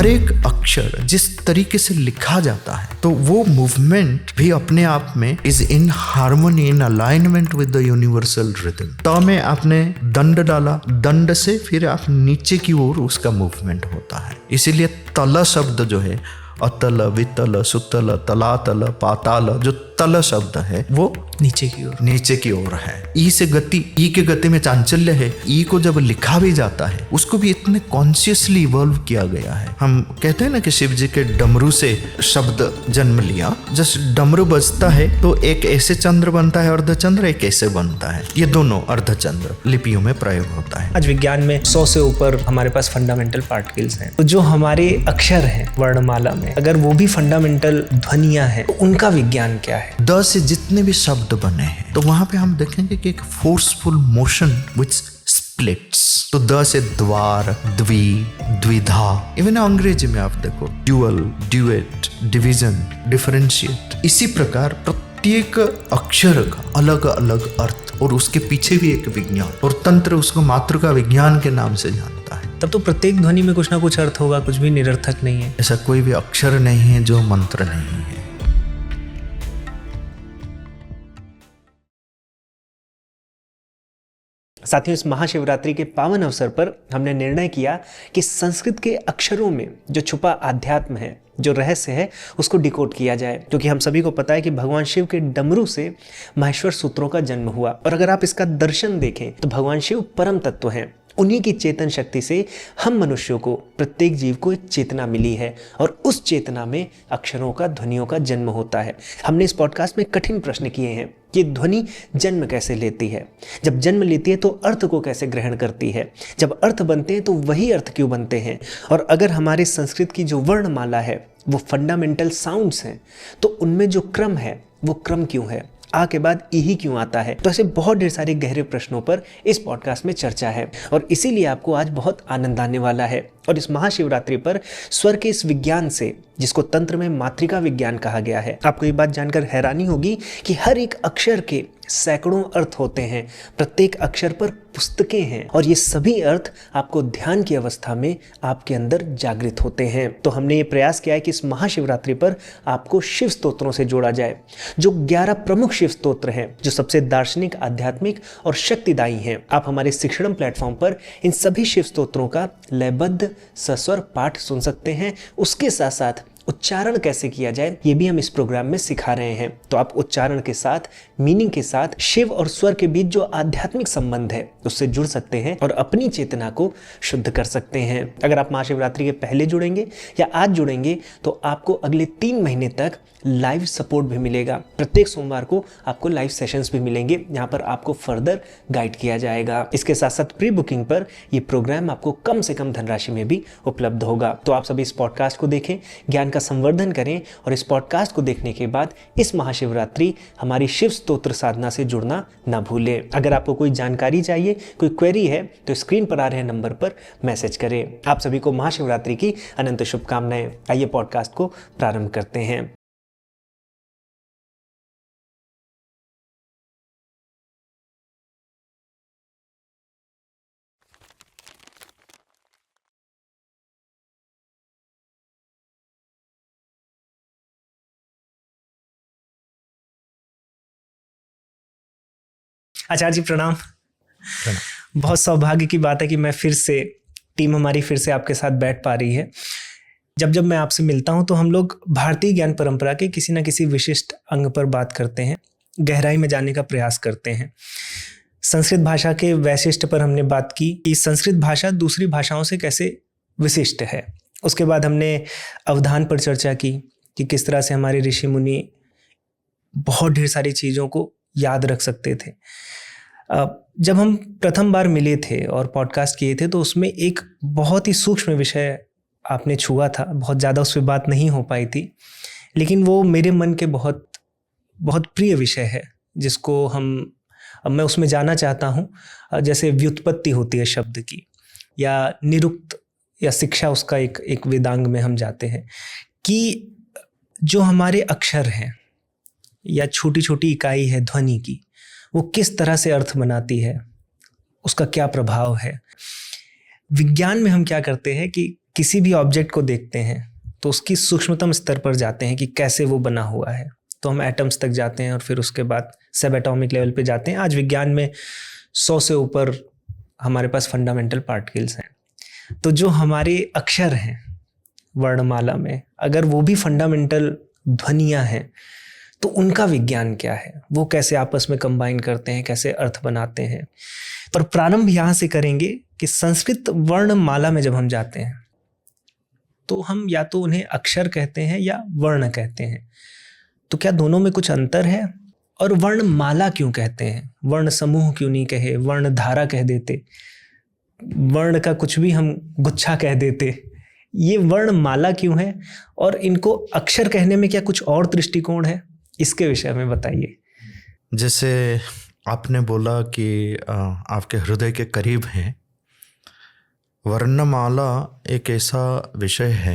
हर एक अक्षर जिस तरीके से लिखा जाता है तो वो मूवमेंट भी अपने आप में is in harmony, in alignment with the universal rhythm. त में आपने दंड डाला, दंड से फिर आप नीचे की ओर उसका मूवमेंट होता है। इसीलिए तल शब्द जो है, अतल, वितल, सुतल, तलातल, पाताल, जो तल शब्द है वो नीचे की ओर है। ई से गति, ई के गति में चांचल्य है। ई को जब लिखा भी जाता है उसको भी इतने कॉन्शियसली इवॉल्व किया गया है। हम कहते हैं ना कि शिव जी के डमरू से शब्द जन्म लिया। जब डमरू बजता है तो एक ऐसे चंद्र बनता है अर्धचंद्र, एक ऐसे बनता है। ये दोनों अर्धचंद्र लिपियों में प्रयोग होता है। आज विज्ञान में 100 से ऊपर हमारे पास फंडामेंटल पार्टिकल्स हैं, तो जो हमारे अक्षर हैं वर्णमाला में, अगर वो भी फंडामेंटल ध्वनियां हैं तो उनका विज्ञान क्या है? द से जितने भी शब्द बने हैं तो वहां पे हम देखेंगे कि एक फोर्सफुल मोशन विच स्प्लिट्स। तो द से द्वार, द्वि, द्विधा। इवन अंग्रेजी में आप देखो ड्यूअल, ड्यूएट, डिवीजन, डिफरेंशिएट। इसी प्रकार प्रत्येक अक्षर का अलग अलग अर्थ और उसके पीछे भी एक विज्ञान, और तंत्र उसको मातृका विज्ञान के नाम से जानता है। तब तो प्रत्येक ध्वनि में कुछ ना कुछ अर्थ होगा, कुछ भी निरर्थक नहीं है। ऐसा कोई भी अक्षर नहीं है जो मंत्र नहीं है। साथियों, इस महाशिवरात्रि के पावन अवसर पर हमने निर्णय किया कि संस्कृत के अक्षरों में जो छुपा आध्यात्म है, जो रहस्य है, उसको डिकोड किया जाए। क्योंकि हम सभी को पता है कि भगवान शिव के डमरू से माहेश्वर सूत्रों का जन्म हुआ, और अगर आप इसका दर्शन देखें तो भगवान शिव परम तत्व हैं। उन्हीं की चेतन शक्ति से हम मनुष्यों को, प्रत्येक जीव को एक चेतना मिली है, और उस चेतना में अक्षरों का, ध्वनियों का जन्म होता है। हमने इस पॉडकास्ट में कठिन प्रश्न किए हैं कि ध्वनि जन्म कैसे लेती है, जब जन्म लेती है तो अर्थ को कैसे ग्रहण करती है, जब अर्थ बनते हैं तो वही अर्थ क्यों बनते हैं, और अगर हमारे संस्कृत की जो वर्णमाला है वो फंडामेंटल साउंड्स हैं तो उनमें जो क्रम है वो क्रम क्यों है, आ के बाद ई ही क्यों आता है। तो ऐसे बहुत ढेर सारे गहरे प्रश्नों पर इस पॉडकास्ट में चर्चा है, और इसीलिए आपको आज बहुत आनंद आने वाला है। और इस महाशिवरात्रि पर स्वर के इस विज्ञान से, जिसको तंत्र में मातृका विज्ञान कहा गया है, आपको ये बात जानकर हैरानी होगी कि हर एक अक्षर के सैकड़ों अर्थ होते हैं, प्रत्येक अक्षर पर पुस्तकें हैं, और ये सभी अर्थ आपको ध्यान की अवस्था में आपके अंदर जागृत होते हैं। तो हमने ये प्रयास किया है कि इस महाशिवरात्रि पर आपको शिव स्तोत्रों से जोड़ा जाए, जो 11 प्रमुख शिव स्तोत्र हैं, जो सबसे दार्शनिक, आध्यात्मिक और शक्तिदायी हैं। आप हमारे शिक्षण प्लेटफॉर्म पर इन सभी शिव स्तोत्रों का लयबद्ध सस्वर पाठ सुन सकते हैं। उसके साथ साथ उच्चारण कैसे किया जाए ये भी हम इस प्रोग्राम में सिखा रहे हैं। तो आप उच्चारण के साथ, मीनिंग के साथ, शिव और स्वर के बीच जो आध्यात्मिक संबंध है उससे जुड़ सकते हैं और अपनी चेतना को शुद्ध कर सकते हैं। अगर आप महाशिवरात्रि के पहले जुड़ेंगे या आज जुड़ेंगे तो आपको अगले 3 महीने तक लाइव सपोर्ट भी मिलेगा। प्रत्येक सोमवार को आपको लाइव सेशंस भी मिलेंगे, यहाँ पर आपको फर्दर गाइड किया जाएगा। इसके साथ साथ प्री बुकिंग पर ये प्रोग्राम आपको कम से कम धनराशि में भी उपलब्ध होगा। तो आप सभी इस पॉडकास्ट को देखें, ज्ञान का संवर्धन करें, और इस पॉडकास्ट को देखने के बाद इस महाशिवरात्रि हमारी शिव स्तोत्र साधना से जुड़ना ना भूलें। अगर आपको कोई जानकारी चाहिए, कोई क्वेरी है, तो स्क्रीन पर आ रहे नंबर पर मैसेज करें। आप सभी को महाशिवरात्रि की अनंत शुभकामनाएं। आइए पॉडकास्ट को प्रारंभ करते हैं। आचार्य जी प्रणाम। बहुत सौभाग्य की बात है कि मैं फिर से, टीम हमारी फिर से आपके साथ बैठ पा रही है। जब मैं आपसे मिलता हूं तो हम लोग भारतीय ज्ञान परंपरा के किसी न किसी विशिष्ट अंग पर बात करते हैं, गहराई में जानने का प्रयास करते हैं। संस्कृत भाषा के वैशिष्ट्य पर हमने बात की कि संस्कृत भाषा दूसरी भाषाओं से कैसे विशिष्ट है। उसके बाद हमने अवधान पर चर्चा की कि किस तरह से हमारे ऋषि मुनि बहुत ढेर सारी चीज़ों को याद रख सकते थे। जब हम प्रथम बार मिले थे और पॉडकास्ट किए थे तो उसमें एक बहुत ही सूक्ष्म विषय आपने छुआ था, बहुत ज़्यादा उस पर बात नहीं हो पाई थी, लेकिन वो मेरे मन के बहुत बहुत प्रिय विषय है, जिसको मैं उसमें जाना चाहता हूँ। जैसे व्युत्पत्ति होती है शब्द की, या निरुक्त या शिक्षा, उसका एक वेदांग में हम जाते हैं कि जो हमारे अक्षर हैं या छोटी छोटी इकाई है ध्वनि की, वो किस तरह से अर्थ बनाती है, उसका क्या प्रभाव है। विज्ञान में हम क्या करते हैं कि किसी भी ऑब्जेक्ट को देखते हैं तो उसकी सूक्ष्मतम स्तर पर जाते हैं कि कैसे वो बना हुआ है। तो हम एटम्स तक जाते हैं और फिर उसके बाद सब एटॉमिक लेवल पे जाते हैं। आज विज्ञान में 100 से ऊपर हमारे पास फंडामेंटल पार्टिकल्स हैं। तो जो हमारे अक्षर हैं वर्णमाला में, अगर वो भी फंडामेंटल ध्वनियाँ हैं तो उनका विज्ञान क्या है, वो कैसे आपस में कंबाइन करते हैं, कैसे अर्थ बनाते हैं। पर प्रारंभ यहाँ से करेंगे कि संस्कृत वर्णमाला में जब हम जाते हैं तो हम या तो उन्हें अक्षर कहते हैं या वर्ण कहते हैं। तो क्या दोनों में कुछ अंतर है? और वर्णमाला क्यों कहते हैं? वर्ण समूह क्यों नहीं कहे, वर्ण धारा कह देते, वर्ण का कुछ भी हम गुच्छा कह देते। ये वर्णमाला क्यों है और इनको अक्षर कहने में क्या कुछ और दृष्टिकोण है? इसके विषय में बताइए। जैसे आपने बोला कि आपके हृदय के करीब है, वर्णमाला एक ऐसा विषय है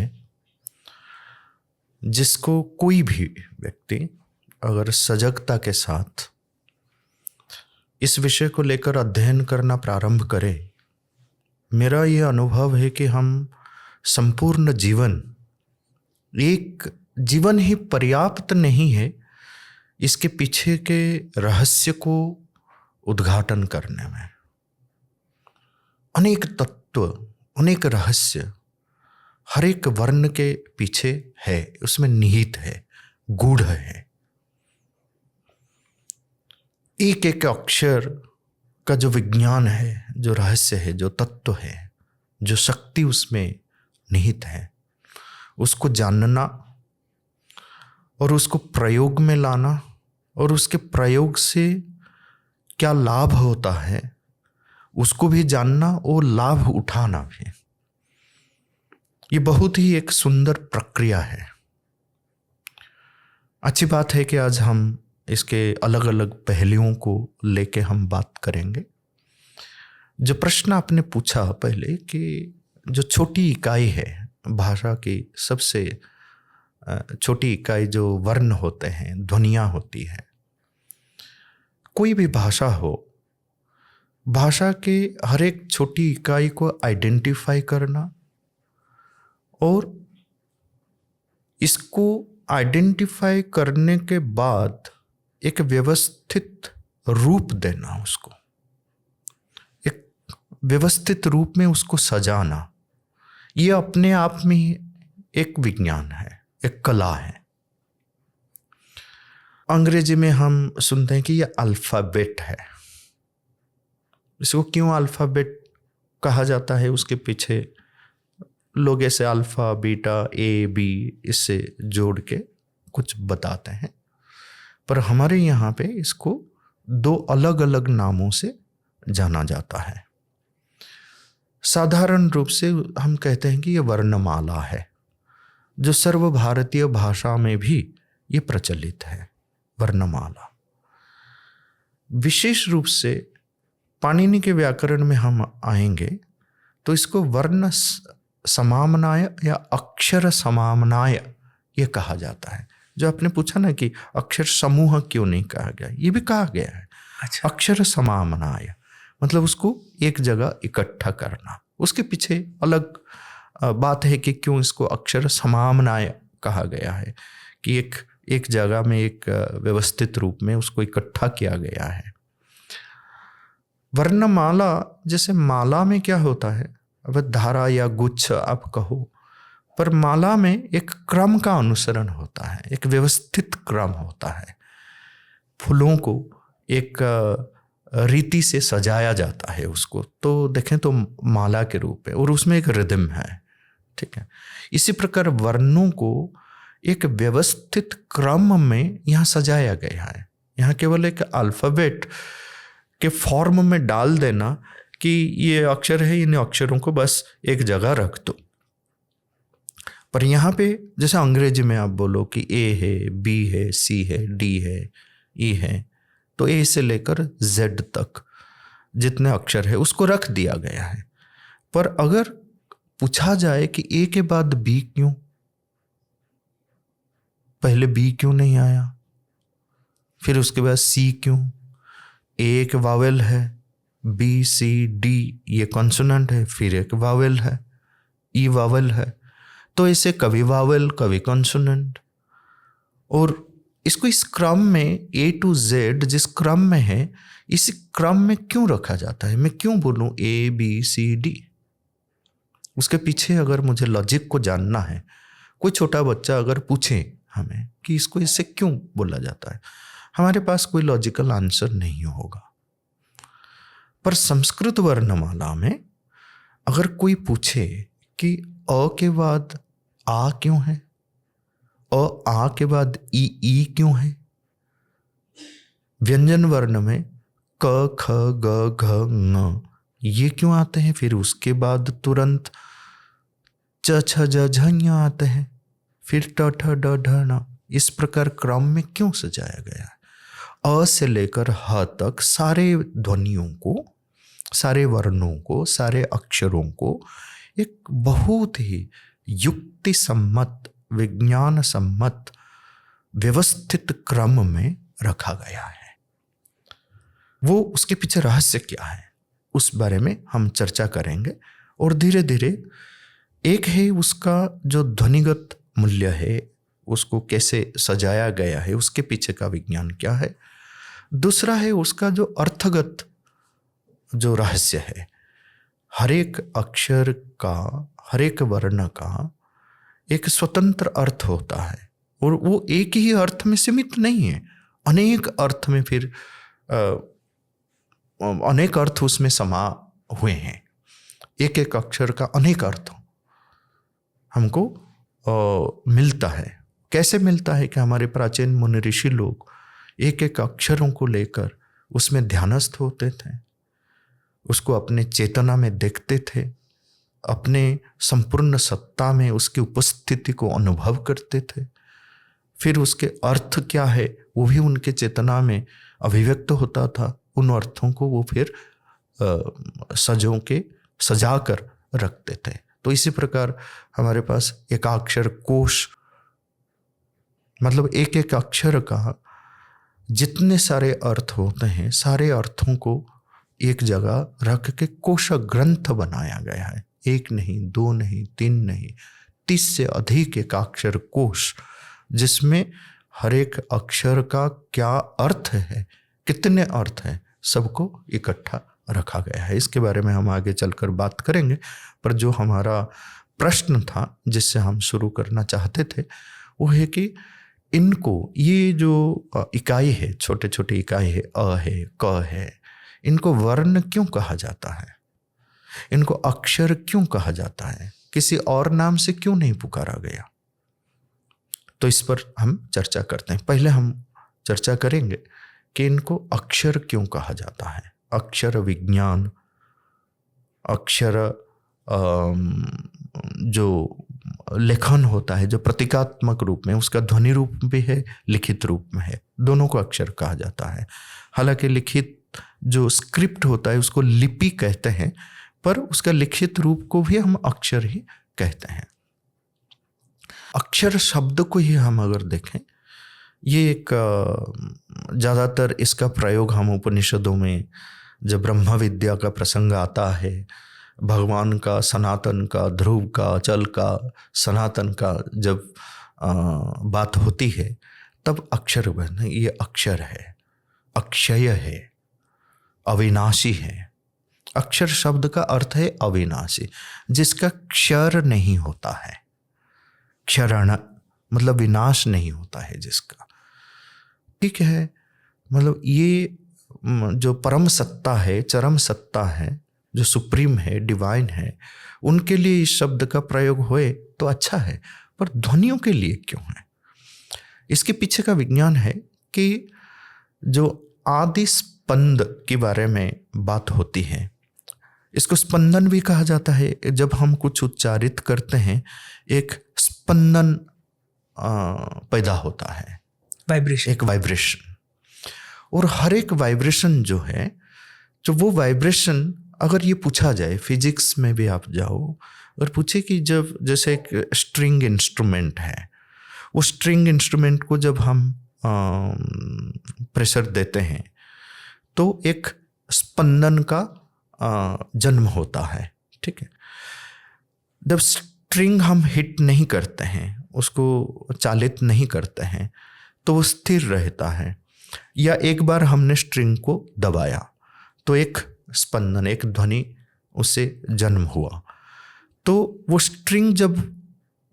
जिसको कोई भी व्यक्ति अगर सजगता के साथ इस विषय को लेकर अध्ययन करना प्रारंभ करे, मेरा ये अनुभव है कि हम संपूर्ण जीवन, एक जीवन ही पर्याप्त नहीं है इसके पीछे के रहस्य को उद्घाटन करने में। अनेक तत्व, अनेक रहस्य हर एक वर्ण के पीछे है, उसमें निहित है, गूढ़ है। एक एक अक्षर का जो विज्ञान है, जो रहस्य है, जो तत्व है, जो शक्ति उसमें निहित है, उसको जानना और उसको प्रयोग में लाना और उसके प्रयोग से क्या लाभ होता है उसको भी जानना और लाभ उठाना भी, ये बहुत ही एक सुंदर प्रक्रिया है। अच्छी बात है कि आज हम इसके अलग अलग पहलुओं को लेके हम बात करेंगे। जो प्रश्न आपने पूछा पहले कि जो छोटी इकाई है भाषा की, सबसे छोटी इकाई जो वर्ण होते हैं, ध्वनियाँ होती हैं, कोई भी भाषा हो, भाषा के हर एक छोटी इकाई को आइडेंटिफाई करना और इसको आइडेंटिफाई करने के बाद एक व्यवस्थित रूप देना, उसको एक व्यवस्थित रूप में उसको सजाना, ये अपने आप में एक विज्ञान है, एक कला है। अंग्रेजी में हम सुनते हैं कि ये अल्फ़ाबेट है। इसको क्यों अल्फ़ाबेट कहा जाता है, उसके पीछे लोग ऐसे अल्फ़ा, बीटा, ए, बी इससे जोड़ के कुछ बताते हैं, पर हमारे यहाँ पे इसको दो अलग अलग नामों से जाना जाता है। साधारण रूप से हम कहते हैं कि ये वर्णमाला है, जो सर्व भारतीय भाषा में भी ये प्रचलित है, वर्णमाला। विशेष रूप से पाणिनि के व्याकरण में हम आएंगे तो इसको वर्ण समामनाय या अक्षर समामनाय ये कहा जाता है। जो आपने पूछा ना कि अक्षर समूह क्यों नहीं कहा गया, ये भी कहा गया है। अच्छा। अक्षर समामनाय मतलब उसको एक जगह इकट्ठा करना। उसके पीछे अलग बात है कि क्यों इसको अक्षर समामनाय कहा गया है, कि एक जगह में एक व्यवस्थित रूप में उसको इकट्ठा किया गया है। वर्णमाला, जैसे माला में क्या होता है, अब धारा या गुच्छ आप कहो, पर माला में एक क्रम का अनुसरण होता है, एक व्यवस्थित क्रम होता है। फूलों को एक रीति से सजाया जाता है, उसको तो देखें तो माला के रूप है और उसमें एक रिदम है, ठीक है। इसी प्रकार वर्णों को एक व्यवस्थित क्रम में यहाँ सजाया गया है। यहाँ केवल एक अल्फ़ाबेट के फॉर्म में डाल देना कि ये अक्षर है, इन अक्षरों को बस एक जगह रख दो। पर यहाँ पे जैसे अंग्रेजी में आप बोलो कि ए है, बी है, सी है, डी है, ई है, तो ए से लेकर जेड तक जितने अक्षर है उसको रख दिया गया है। पर अगर पूछा जाए कि ए के बाद बी क्यों, पहले बी क्यों नहीं आया, फिर उसके बाद सी क्यों, ए एक वावेल है, बी सी डी ये कॉन्सोनेंट है, फिर एक वावेल है, ई वावल है, तो इसे कभी वावल कभी कॉन्सोनेंट, और इसको इस क्रम में A to Z जिस क्रम में है, इस क्रम में क्यों रखा जाता है? मैं क्यों बोलूं ABCD? उसके पीछे अगर मुझे लॉजिक को जानना है, कोई छोटा बच्चा अगर पूछे हमें कि इसको इससे क्यों बोला जाता है, हमारे पास कोई लॉजिकल आंसर नहीं होगा। पर संस्कृत वर्णमाला में अगर कोई पूछे कि अ के बाद आ क्यों है, आ के बाद ई क्यों है, व्यंजन वर्ण में क ख ग घ ङ ये क्यों आते हैं, फिर उसके बाद तुरंत च छ ज झ ञ आते हैं, फिर ट ठ ड ढ ण, इस प्रकार क्रम में क्यों सजाया गया है? अ से लेकर ह तक सारे ध्वनियों को, सारे वर्णों को, सारे अक्षरों को एक बहुत ही युक्ति सम्मत, विज्ञान सम्मत, व्यवस्थित क्रम में रखा गया है। वो उसके पीछे रहस्य क्या है, उस बारे में हम चर्चा करेंगे। और धीरे धीरे एक है उसका जो ध्वनिगत मूल्य है, उसको कैसे सजाया गया है, उसके पीछे का विज्ञान क्या है। दूसरा है उसका जो अर्थगत जो रहस्य है, हर एक अक्षर का, हर एक वर्ण का एक स्वतंत्र अर्थ होता है, और वो एक ही अर्थ में सीमित नहीं है, अनेक अर्थ में फिर अनेक अर्थ उसमें समा हुए हैं। एक एक अक्षर का अनेक अर्थ हमको मिलता है। कैसे मिलता है कि हमारे प्राचीन मुनि ऋषि लोग एक एक अक्षरों को लेकर उसमें ध्यानस्थ होते थे, उसको अपने चेतना में देखते थे, अपने संपूर्ण सत्ता में उसकी उपस्थिति को अनुभव करते थे, फिर उसके अर्थ क्या है वो भी उनके चेतना में अभिव्यक्त होता था। उन अर्थों को वो फिर सजा कर रखते थे। तो इसी प्रकार हमारे पास एकाक्षर कोश, मतलब एक एक अक्षर का जितने सारे अर्थ होते हैं, सारे अर्थों को एक जगह रख के कोश ग्रंथ बनाया गया है। एक नहीं, दो नहीं, तीन नहीं, 30 से अधिक एकाक्षर कोश, जिसमें हर एक अक्षर का क्या अर्थ है, कितने अर्थ हैं, सबको इकट्ठा रखा गया है। इसके बारे में हम आगे चलकर बात करेंगे। पर जो हमारा प्रश्न था जिससे हम शुरू करना चाहते थे, वो है कि इनको, ये जो इकाई है, छोटे छोटे इकाई है, अ है, क है, इनको वर्ण क्यों कहा जाता है, इनको अक्षर क्यों कहा जाता है, किसी और नाम से क्यों नहीं पुकारा गया? तो इस पर हम चर्चा करते हैं। पहले हम चर्चा करेंगे कि इनको अक्षर क्यों कहा जाता है। अक्षर विज्ञान, अक्षर जो लेखन होता है, जो प्रतीकात्मक रूप में, उसका ध्वनि रूप भी है, लिखित रूप में है, दोनों को अक्षर कहा जाता है। हालांकि लिखित जो स्क्रिप्ट होता है उसको लिपि कहते हैं, पर उसका लिखित रूप को भी हम अक्षर ही कहते हैं। अक्षर शब्द को ही हम अगर देखें, ये एक ज़्यादातर इसका प्रयोग हम उपनिषदों में, जब ब्रह्म विद्या का प्रसंग आता है, भगवान का, सनातन का, ध्रुव का, अचल का, सनातन का जब बात होती है, तब अक्षर बन, ये अक्षर है, अक्षय है, अविनाशी है। अक्षर शब्द का अर्थ है अविनाशी, जिसका क्षर नहीं होता है, क्षरण मतलब विनाश नहीं होता है जिसका, ठीक है। मतलब ये जो परम सत्ता है, चरम सत्ता है, जो सुप्रीम है, डिवाइन है, उनके लिए इस शब्द का प्रयोग होए तो अच्छा है, पर ध्वनियों के लिए क्यों है? इसके पीछे का विज्ञान है कि जो आदि स्पंद के बारे में बात होती है, इसको स्पंदन भी कहा जाता है। जब हम कुछ उच्चारित करते हैं, एक स्पंदन पैदा होता है, वाइब्रेशन, एक वाइब्रेशन। और हर एक वाइब्रेशन जो है, जो वो वाइब्रेशन अगर ये पूछा जाए, फिजिक्स में भी आप जाओ, अगर पूछे कि जब जैसे एक स्ट्रिंग इंस्ट्रूमेंट है, वो स्ट्रिंग इंस्ट्रूमेंट को जब हम प्रेशर देते हैं तो एक स्पंदन का जन्म होता है, ठीक है। जब स्ट्रिंग हम हिट नहीं करते हैं, उसको चालित नहीं करते हैं, तो वो स्थिर रहता है। या एक बार हमने स्ट्रिंग को दबाया तो एक स्पंदन, एक ध्वनि उससे जन्म हुआ, तो वो स्ट्रिंग जब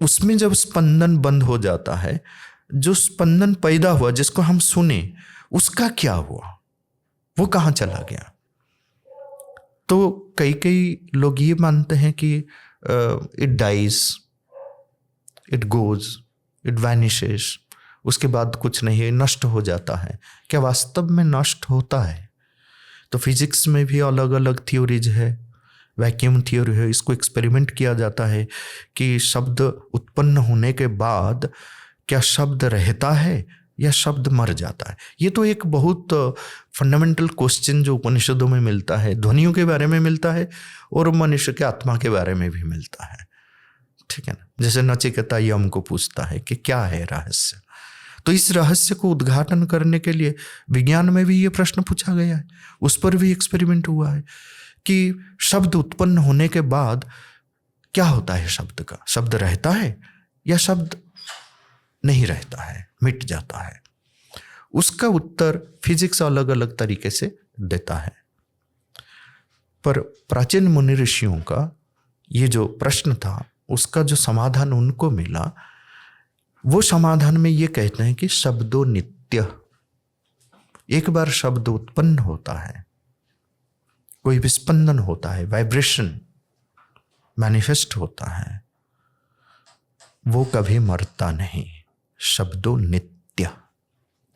उसमें जब स्पंदन बंद हो जाता है, जो स्पंदन पैदा हुआ जिसको हम सुने, उसका क्या हुआ, वो कहाँ चला गया? तो कई कई लोग ये मानते हैं कि it dies, it goes, it vanishes, उसके बाद कुछ नहीं है, नष्ट हो जाता है। क्या वास्तव में नष्ट होता है? तो फिजिक्स में भी अलग अलग थ्योरीज है, वैक्यूम थ्योरी है, इसको एक्सपेरिमेंट किया जाता है कि शब्द उत्पन्न होने के बाद क्या शब्द रहता है या शब्द मर जाता है। ये तो एक बहुत फंडामेंटल क्वेश्चन जो उपनिषदों में मिलता है, ध्वनियों के बारे में मिलता है और मनुष्य के आत्मा के बारे में भी मिलता है, ठीक है ना। जैसे नचिकेता यम को पूछता है कि क्या है रहस्य, तो इस रहस्य को उद्घाटन करने के लिए विज्ञान में भी ये प्रश्न पूछा गया है, उस पर भी एक्सपेरिमेंट हुआ है कि शब्द उत्पन्न होने के बाद क्या होता है शब्द का, शब्द रहता है या शब्द नहीं रहता है, मिट जाता है। उसका उत्तर फिजिक्स अलग अलग तरीके से देता है। पर प्राचीन मुनि ऋषियों का ये जो प्रश्न था, उसका जो समाधान उनको मिला, वो समाधान में ये कहते हैं कि शब्दों नित्य। एक बार शब्द उत्पन्न होता है, कोई विस्पंदन होता है, वाइब्रेशन मैनिफेस्ट होता है, वो कभी मरता नहीं। शब्दों नित्य,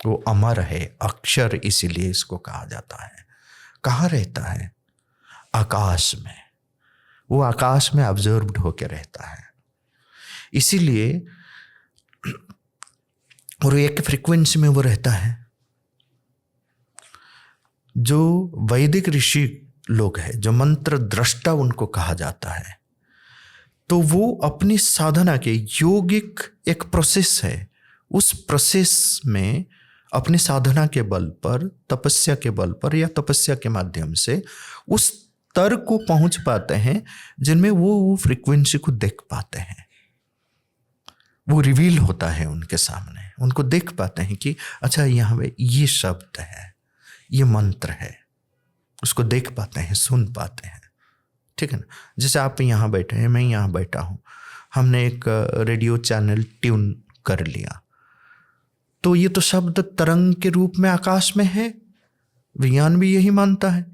वो अमर है, अक्षर, इसीलिए इसको कहा जाता है। कहाँ रहता है? आकाश में। वो आकाश में ऑब्जर्व्ड होकर रहता है, इसीलिए और एक फ्रीक्वेंसी में वो रहता है। जो वैदिक ऋषि लोग हैं, जो मंत्र दृष्टा उनको कहा जाता है, तो वो अपनी साधना के योगिक एक प्रोसेस है, उस प्रोसेस में अपनी साधना के बल पर, तपस्या के बल पर या तपस्या के माध्यम से उस स्तर को पहुंच पाते हैं जिनमें वो फ्रीक्वेंसी को देख पाते हैं। वो रिवील होता है उनके सामने, उनको देख पाते हैं कि अच्छा यहाँ पे ये शब्द है, ये मंत्र है, उसको देख पाते हैं, सुन पाते हैं, ठीक है ना। जैसे आप यहाँ बैठे हैं, मैं यहाँ बैठा हूँ, हमने एक रेडियो चैनल ट्यून कर लिया, तो ये तो शब्द तरंग के रूप में आकाश में है। विज्ञान भी यही मानता है।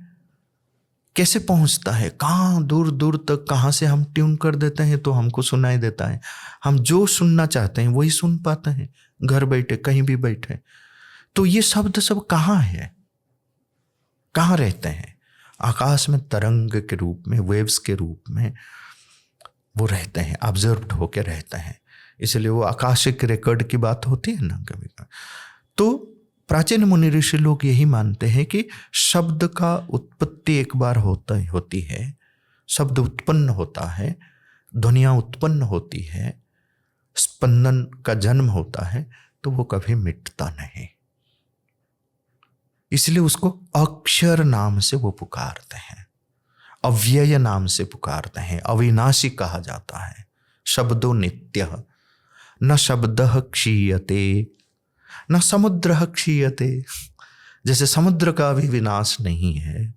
कैसे पहुंचता है, कहाँ दूर दूर तक, कहाँ से हम ट्यून कर देते हैं तो हमको सुनाई देता है। हम जो सुनना चाहते हैं वही सुन पाते हैं, घर बैठे, कहीं भी बैठे। तो ये शब्द सब कहाँ है, कहाँ रहते हैं? आकाश में तरंग के रूप में, वेव्स के रूप में वो रहते हैं, ऑब्जर्व्ड होकर रहते हैं। इसलिए वो आकाशिक रिकॉर्ड की बात होती है ना कभी कभी। तो प्राचीन मुनि ऋषि लोग यही मानते हैं कि शब्द का उत्पत्ति एक बार होती है, शब्द उत्पन्न होता है, ध्वनियाँ उत्पन्न होती है, स्पंदन का जन्म होता है, तो वो कभी मिटता नहीं। इसलिए उसको अक्षर नाम से वो पुकारते हैं, अव्यय नाम से पुकारते हैं, अविनाशी कहा जाता है। शब्दों नित्य, न शब्दः क्षीयते न समुद्रः क्षीयते। जैसे समुद्र का भी विनाश नहीं है,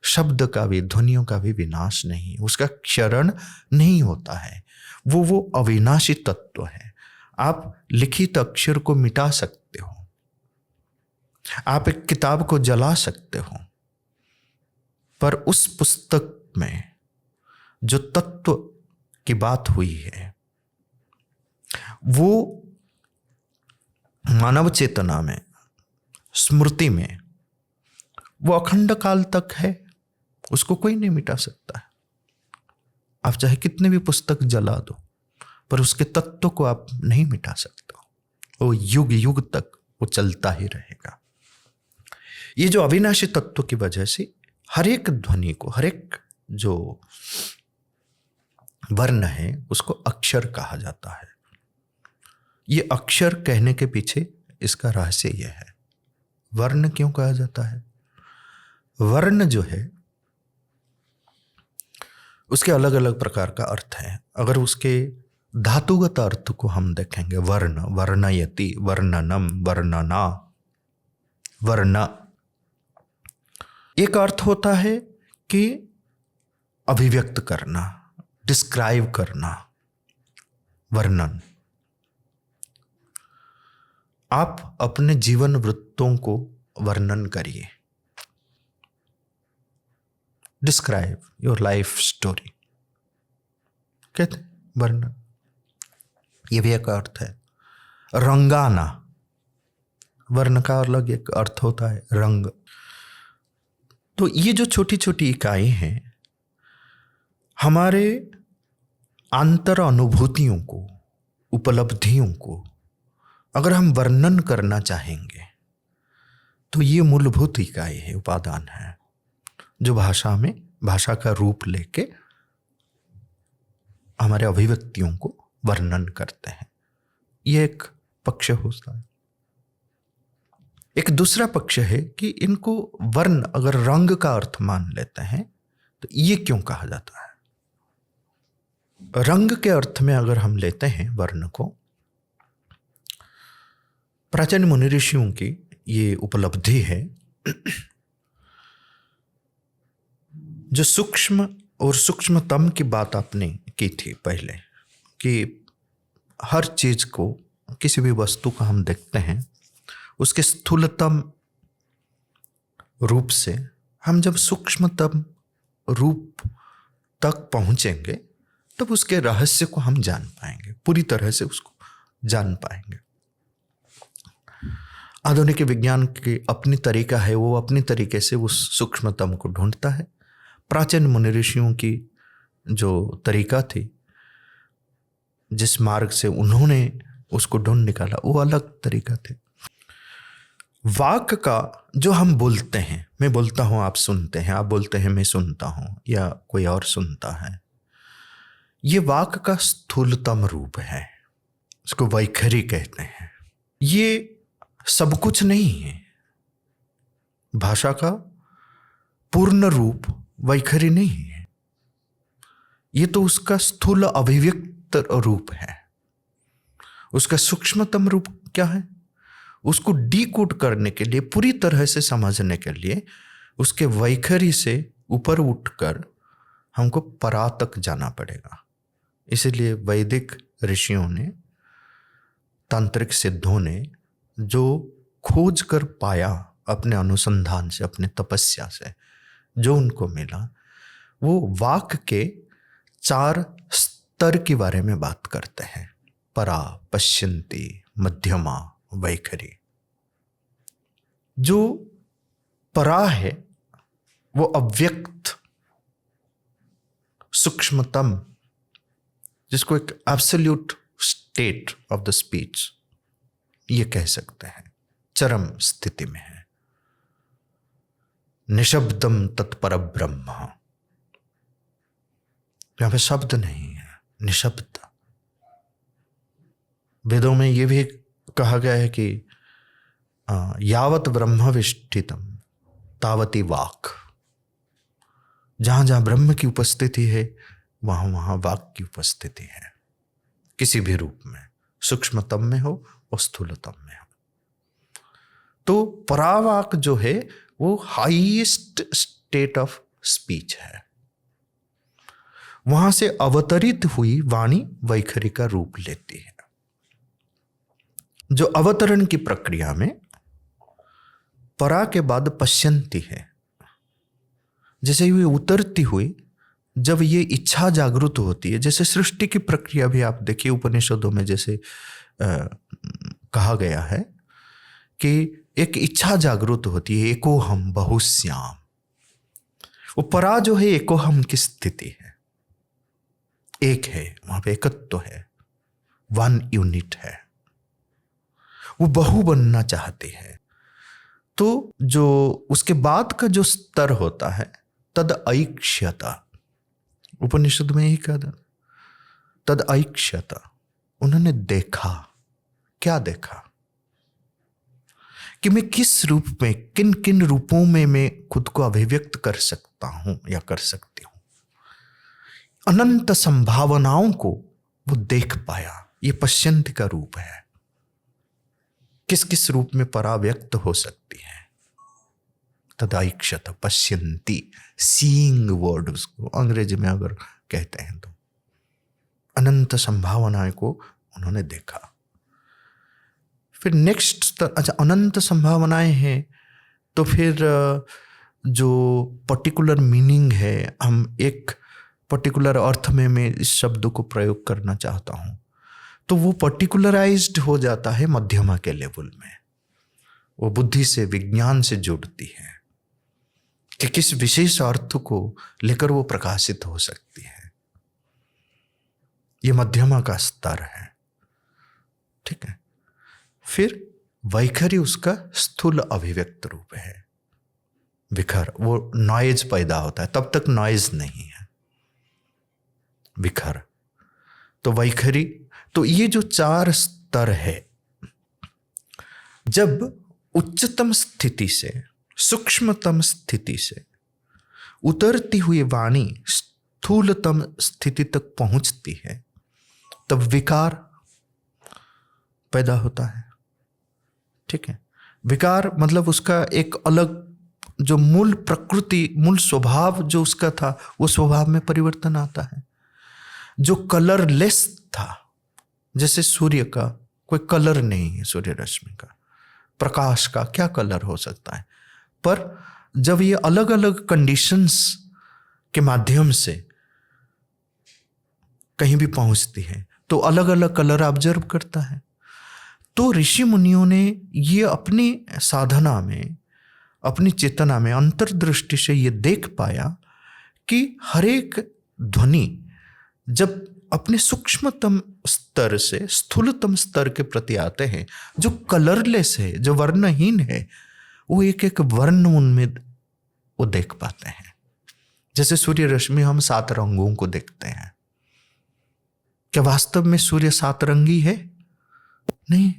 शब्द का भी, ध्वनियों का भी विनाश नहीं, उसका क्षरण नहीं होता है। वो अविनाशी तत्व है। आप लिखित अक्षर को मिटा सकते हो, आप एक किताब को जला सकते हो, पर उस पुस्तक में जो तत्व की बात हुई है वो मानव चेतना में, स्मृति में, वो अखंड काल तक है, उसको कोई नहीं मिटा सकता है। आप चाहे कितने भी पुस्तक जला दो, पर उसके तत्व को आप नहीं मिटा सकते हो। वो युग युग तक वो चलता ही रहेगा। ये जो अविनाशी तत्व की वजह से हर एक ध्वनि को, हर एक जो वर्ण है, उसको अक्षर कहा जाता है। ये अक्षर कहने के पीछे इसका रहस्य यह है। वर्ण क्यों कहा जाता है? वर्ण जो है उसके अलग अलग प्रकार का अर्थ है। अगर उसके धातुगत अर्थ को हम देखेंगे, वर्ण, वर्णयति, वर्णनम, वर्णना, वर्ण, एक अर्थ होता है कि अभिव्यक्त करना, डिस्क्राइब करना, वर्णन। आप अपने जीवन वृत्तों को वर्णन करिए, डिस्क्राइब योर लाइफ स्टोरी, कहते हैं वर्णन। ये भी एक अर्थ है। रंगाना, वर्ण का अलग एक अर्थ होता है, रंग। तो ये जो छोटी छोटी इकाई हैं, हमारे आंतर अनुभूतियों को, उपलब्धियों को अगर हम वर्णन करना चाहेंगे तो ये मूलभूत इकाई है, उपादान है, जो भाषा में, भाषा का रूप लेके हमारे अभिव्यक्तियों को वर्णन करते हैं। ये एक पक्ष होता है। एक दूसरा पक्ष है कि इनको वर्ण अगर रंग का अर्थ मान लेते हैं तो ये क्यों कहा जाता है? रंग के अर्थ में अगर हम लेते हैं वर्ण को, प्राचीन मुनि ऋषियों की ये उपलब्धि है। जो सूक्ष्म और सूक्ष्मतम की बात आपने की थी पहले, कि हर चीज को, किसी भी वस्तु को हम देखते हैं उसके स्थूलतम रूप से, हम जब सूक्ष्मतम रूप तक पहुंचेंगे तब उसके रहस्य को हम जान पाएंगे, पूरी तरह से उसको जान पाएंगे। आधुनिक विज्ञान की अपनी तरीका है, वो अपनी तरीके से उस सूक्ष्मतम को ढूंढता है। प्राचीन मुनि ऋषियों की जो तरीका थी, जिस मार्ग से उन्होंने उसको ढूंढ निकाला, वो अलग तरीका थे। वाक का जो हम बोलते हैं, मैं बोलता हूं आप सुनते हैं, आप बोलते हैं मैं सुनता हूं, या कोई और सुनता है, ये वाक का स्थूलतम रूप है, इसको वैखरी कहते हैं। ये सब कुछ नहीं है। भाषा का पूर्ण रूप वैखरी नहीं है, ये तो उसका स्थूल अभिव्यक्त रूप है। उसका सूक्ष्मतम रूप क्या है? उसको डीकोड करने के लिए, पूरी तरह से समझने के लिए, उसके वैखरी से ऊपर उठकर हमको परा तक जाना पड़ेगा। इसीलिए वैदिक ऋषियों ने, तांत्रिक सिद्धों ने जो खोज कर पाया अपने अनुसंधान से, अपने तपस्या से, जो उनको मिला, वो वाक के 4 स्तर के बारे में बात करते हैं। परा, पश्यन्ति, मध्यमा, वैखरी। जो परा है वो अव्यक्त, सूक्ष्मतम, जिसको एक absolute state of the speech ये कह सकते हैं, चरम स्थिति में है। निशब्दम तत्पर ब्रह्म, यहां पे शब्द नहीं है, निशब्द। वेदों में यह भी कहा गया है कि यावत ब्रह्मविष्ठितम तावती वाक। जहां जहां ब्रह्म की उपस्थिति है वहां वहां वाक की उपस्थिति है, किसी भी रूप में, सूक्ष्मतम में हो और स्थूलतम में हो। तो परावाक जो है वो हाईएस्ट स्टेट ऑफ स्पीच है। वहां से अवतरित हुई वाणी वैखरी का रूप लेती है। जो अवतरण की प्रक्रिया में परा के बाद पश्यन्ति है, जैसे ये उतरती हुई, जब ये इच्छा जागृत होती है, जैसे सृष्टि की प्रक्रिया भी आप देखिए उपनिषदों में, जैसे कहा गया है कि एक इच्छा जागृत होती है, एकोहम बहुश्याम। वो परा जो है एकोहम की स्थिति है, एक है, वहां पे एकत्व है, 1 यूनिट है। वो बहु बनना चाहती है। तो जो उसके बाद का जो स्तर होता है, तद ऐक्ष्यता, उपनिषद में यही कहा था, तद ऐक्ष्यता। उन्होंने देखा, क्या देखा कि मैं किस रूप में, किन किन रूपों में मैं खुद को अभिव्यक्त कर सकता हूं या कर सकती हूं। अनंत संभावनाओं को वो देख पाया। ये पश्यंति का रूप है। किस किस रूप में पराव्यक्त हो सकती है? तदाइक्षत पश्यंती, सीइंग वर्ड उसको अंग्रेजी में अगर कहते हैं तो अनंत संभावनाएं को उन्होंने देखा। फिर नेक्स्ट, अच्छा अनंत संभावनाएं हैं तो फिर जो पर्टिकुलर मीनिंग है, हम एक पर्टिकुलर अर्थ में मैं इस शब्द को प्रयोग करना चाहता हूं, तो वो पर्टिकुलराइज्ड हो जाता है मध्यमा के लेवल में। वो बुद्धि से, विज्ञान से जुड़ती है कि किस विशेष अर्थ को लेकर वो प्रकाशित हो सकती है। ये मध्यमा का स्तर है, ठीक है। फिर वैखरी उसका स्थूल अभिव्यक्त रूप है। विखर, वो नॉइज पैदा होता है, तब तक नॉइज नहीं है। विखर तो वैखरी, तो ये जो 4 स्तर है, जब उच्चतम स्थिति से सूक्ष्मतम स्थिति से उतरती हुई वाणी स्थूलतम स्थिति तक पहुंचती है, तब विकार पैदा होता है, ठीक है। विकार मतलब उसका एक अलग जो मूल प्रकृति, मूल स्वभाव जो उसका था, वो स्वभाव में परिवर्तन आता है। जो कलरलेस था, जैसे सूर्य का कोई कलर नहीं है, सूर्य रश्मि का, प्रकाश का क्या कलर हो सकता है, पर जब ये अलग अलग कंडीशंस के माध्यम से कहीं भी पहुंचती है तो अलग अलग कलर ऑब्जर्व करता है। तो ऋषि मुनियों ने ये अपनी साधना में, अपनी चेतना में अंतर्दृष्टि से ये देख पाया कि हर एक ध्वनि जब अपने सूक्ष्मतम स्तर से स्थूलतम स्तर के प्रति आते हैं, जो कलरलेस है, जो वर्णहीन है, वो एक एक वर्ण उनमें वो देख पाते हैं। जैसे सूर्य रश्मि हम 7 रंगों को देखते हैं। क्या वास्तव में सूर्य 7 रंगी है? नहीं,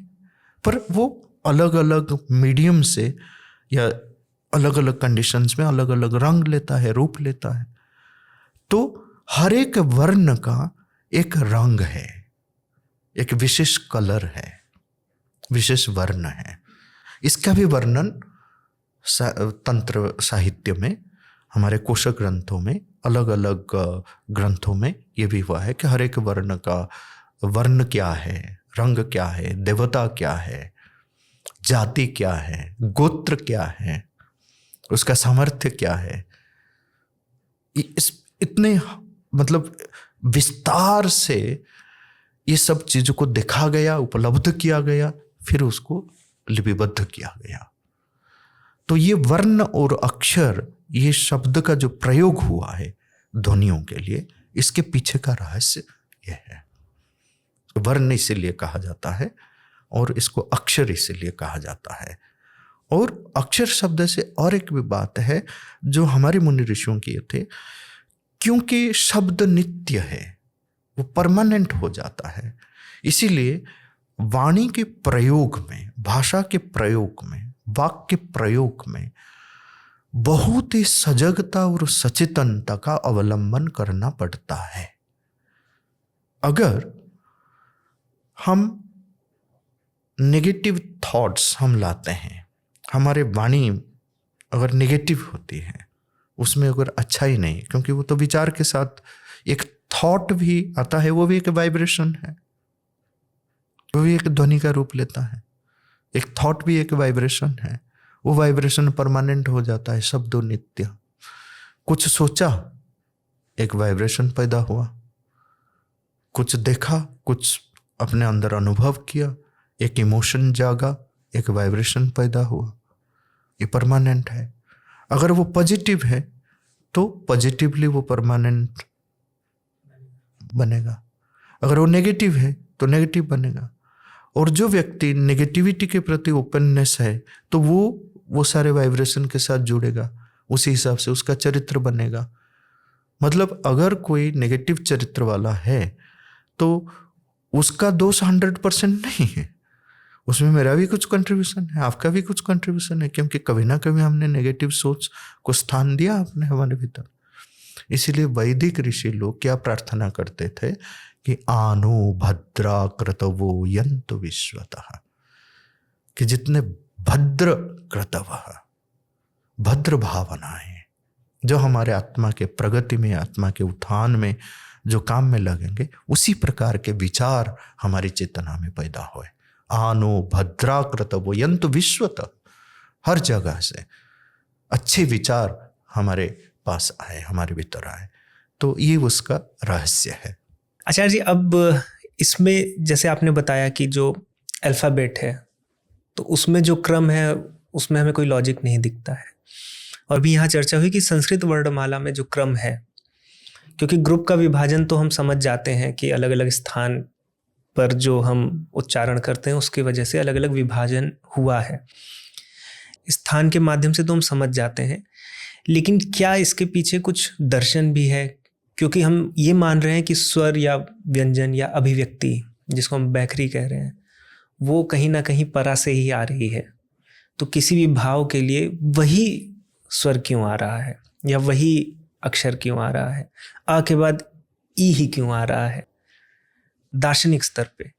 पर वो अलग अलग मीडियम से या अलग अलग कंडीशंस में अलग अलग रंग लेता है, रूप लेता है। तो हर एक वर्ण का एक रंग है, एक विशेष कलर है, विशेष वर्ण है। इसका भी वर्णन तंत्र साहित्य में, हमारे कोश ग्रंथों में, अलग अलग ग्रंथों में ये भी हुआ है कि हर एक वर्ण का वर्ण क्या है, रंग क्या है, देवता क्या है, जाति क्या है, गोत्र क्या है, उसका सामर्थ्य क्या है। इस इतने मतलब विस्तार से ये सब चीजों को देखा गया, उपलब्ध किया गया, फिर उसको लिपिबद्ध किया गया। तो ये वर्ण और अक्षर, ये शब्द का जो प्रयोग हुआ है ध्वनियों के लिए, इसके पीछे का रहस्य यह है। वर्ण इसीलिए कहा जाता है और इसको अक्षर इसीलिए कहा जाता है। और अक्षर शब्द से और एक भी बात है जो हमारे मुनि ऋषियों की थे, क्योंकि शब्द नित्य है, वो परमानेंट हो जाता है, इसीलिए वाणी के प्रयोग में, भाषा के प्रयोग में, वाक्य प्रयोग में बहुत ही सजगता और सचेतनता का अवलंबन करना पड़ता है। अगर हम नेगेटिव थॉट्स हम लाते हैं, हमारे वाणी अगर नेगेटिव होती है, उसमें अगर अच्छा ही नहीं, क्योंकि वो तो विचार के साथ एक थॉट भी आता है, वो भी एक वाइब्रेशन है, वो भी एक ध्वनि का रूप लेता है। एक थॉट भी एक वाइब्रेशन है, वो वाइब्रेशन परमानेंट हो जाता है, शब्दों नित्य। कुछ सोचा, एक वाइब्रेशन पैदा हुआ, कुछ देखा, कुछ अपने अंदर अनुभव किया, एक इमोशन जागा, एक वाइब्रेशन पैदा हुआ, ये परमानेंट है। अगर वो पॉजिटिव है तो पॉजिटिवली वो परमानेंट बनेगा, अगर वो नेगेटिव है तो नेगेटिव बनेगा। और जो व्यक्ति नेगेटिविटी के प्रति ओपननेस है तो वो सारे वाइब्रेशन के साथ जुड़ेगा, उसी हिसाब से उसका चरित्र बनेगा। मतलब अगर कोई नेगेटिव चरित्र वाला है तो उसका दोष 100% नहीं है, उसमें मेरा भी कुछ कंट्रीब्यूशन है, आपका भी कुछ कंट्रीब्यूशन है, क्योंकि कभी ना कभी हमने नेगेटिव सोच को स्थान दिया अपने हमारे भीतर। इसीलिए वैदिक ऋषि लोग क्या प्रार्थना करते थे कि आनो भद्रा क्रतवो यन्तु विश्वतः, कि जितने भद्र क्रतव, भद्र भावनाएं जो हमारे आत्मा के प्रगति में, आत्मा के उत्थान में जो काम में लगेंगे, उसी प्रकार के विचार हमारी चेतना में पैदा होए। आनो भद्रा क्रतवो यन्तु विश्वतः, हर जगह से अच्छे विचार हमारे पास आए, हमारे भीतर आए। तो ये उसका रहस्य है। आचार्य जी, अब इसमें जैसे आपने बताया कि जो अल्फ़ाबेट है तो उसमें जो क्रम है उसमें हमें कोई लॉजिक नहीं दिखता है, और भी यहाँ चर्चा हुई कि संस्कृत वर्णमाला में जो क्रम है, क्योंकि ग्रुप का विभाजन तो हम समझ जाते हैं कि अलग अलग स्थान पर जो हम उच्चारण करते हैं उसकी वजह से अलग अलग विभाजन हुआ है, स्थान के माध्यम से तो हम समझ जाते हैं, लेकिन क्या इसके पीछे कुछ दर्शन भी है? क्योंकि हम ये मान रहे हैं कि स्वर या व्यंजन या अभिव्यक्ति, जिसको हम बैखरी कह रहे हैं, वो कहीं ना कहीं परा से ही आ रही है, तो किसी भी भाव के लिए वही स्वर क्यों आ रहा है, या वही अक्षर क्यों आ रहा है, आ के बाद ई ही क्यों आ रहा है दार्शनिक स्तर पे?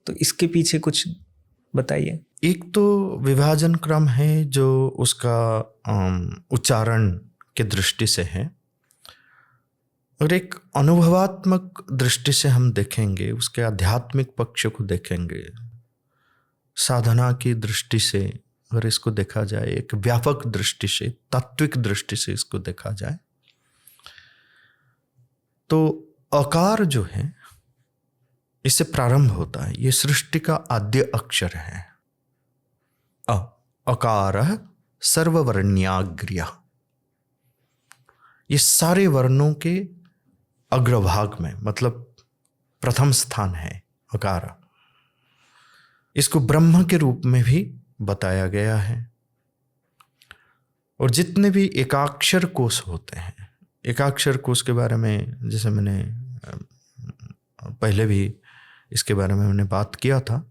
तो इसके पीछे कुछ बताइए। एक तो विभाजन क्रम है जो उसका उच्चारण के दृष्टि से है, और एक अनुभवात्मक दृष्टि से हम देखेंगे, उसके आध्यात्मिक पक्ष को देखेंगे, साधना की दृष्टि से अगर इसको देखा जाए, एक व्यापक दृष्टि से, तात्विक दृष्टि से इसको देखा जाए, तो अकार जो है इससे प्रारंभ होता है। ये सृष्टि का आद्य अक्षर है। अकार सर्ववर्ण्याग्र्य, ये सारे वर्णों के अग्रभाग में, मतलब प्रथम स्थान है अकार। इसको ब्रह्म के रूप में भी बताया गया है। और जितने भी एकाक्षर कोश होते हैं, एकाक्षर कोश के बारे में जैसे मैंने पहले भी इसके बारे में मैंने बात किया था